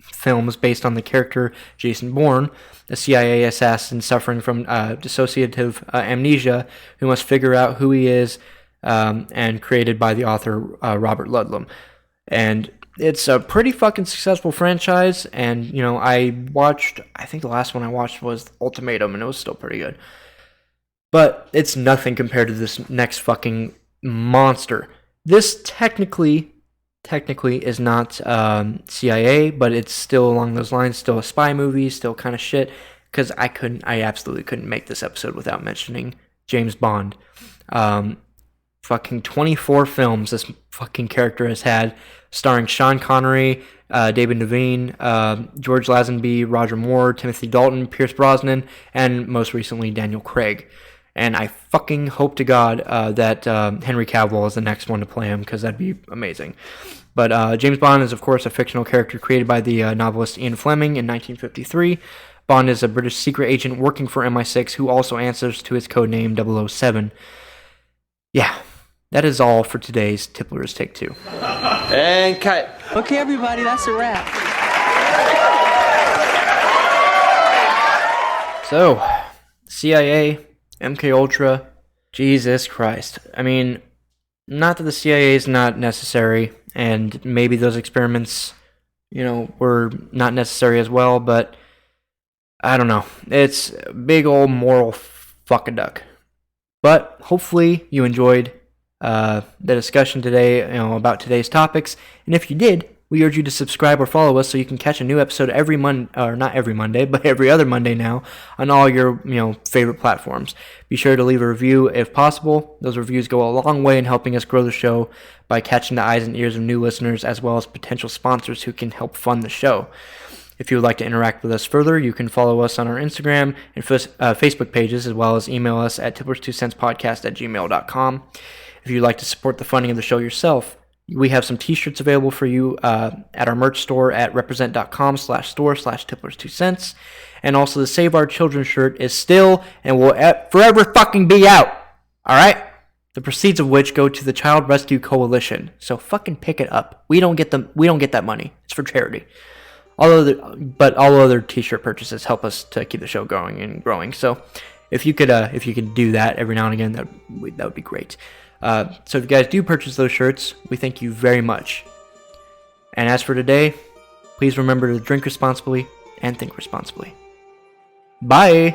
films based on the character Jason Bourne, a CIA assassin suffering from dissociative amnesia who must figure out who he is, and created by the author Robert Ludlum. And it's a pretty fucking successful franchise, and, I think the last one I watched was Ultimatum, and it was still pretty good. But it's nothing compared to this next fucking monster. This technically is not CIA, but it's still along those lines, still a spy movie, still kind of shit, because I absolutely couldn't make this episode without mentioning James Bond. Fucking 24 films this fucking character has had, starring Sean Connery, David Devine, George Lazenby, Roger Moore, Timothy Dalton, Pierce Brosnan, and most recently Daniel Craig. And I fucking hope to God that Henry Cavill is the next one to play him, because that'd be amazing. But James Bond is, of course, a fictional character created by the novelist Ian Fleming in 1953. Bond is a British secret agent working for MI6 who also answers to his codename 007. Yeah, that is all for today's Tipplers Take 2. And cut. Okay, everybody, that's a wrap. So, CIA, MK Ultra, Jesus Christ. I mean, not that the CIA is not necessary, and maybe those experiments, were not necessary as well, but I don't know. It's a big old moral fuck-a-duck. But hopefully you enjoyed the discussion today, about today's topics, and if you did, we urge you to subscribe or follow us so you can catch a new episode every Monday, or not every Monday, but every other Monday now on all your, favorite platforms. Be sure to leave a review if possible. Those reviews go a long way in helping us grow the show by catching the eyes and ears of new listeners as well as potential sponsors who can help fund the show. If you would like to interact with us further, you can follow us on our Instagram and Facebook pages, as well as email us at tipplers2centspodcast@gmail.com. If you'd like to support the funding of the show yourself, we have some t-shirts available for you at our merch store at represent.com/store/tipplers2cents. And also the Save Our Children shirt is still and will forever fucking be out. All right? The proceeds of which go to the Child Rescue Coalition. So fucking pick it up. We don't get that money. It's for charity. All other t-shirt purchases help us to keep the show going and growing. So if you could do that every now and again, that would be great. So if you guys do purchase those shirts, we thank you very much. And as for today, please remember to drink responsibly and think responsibly. Bye!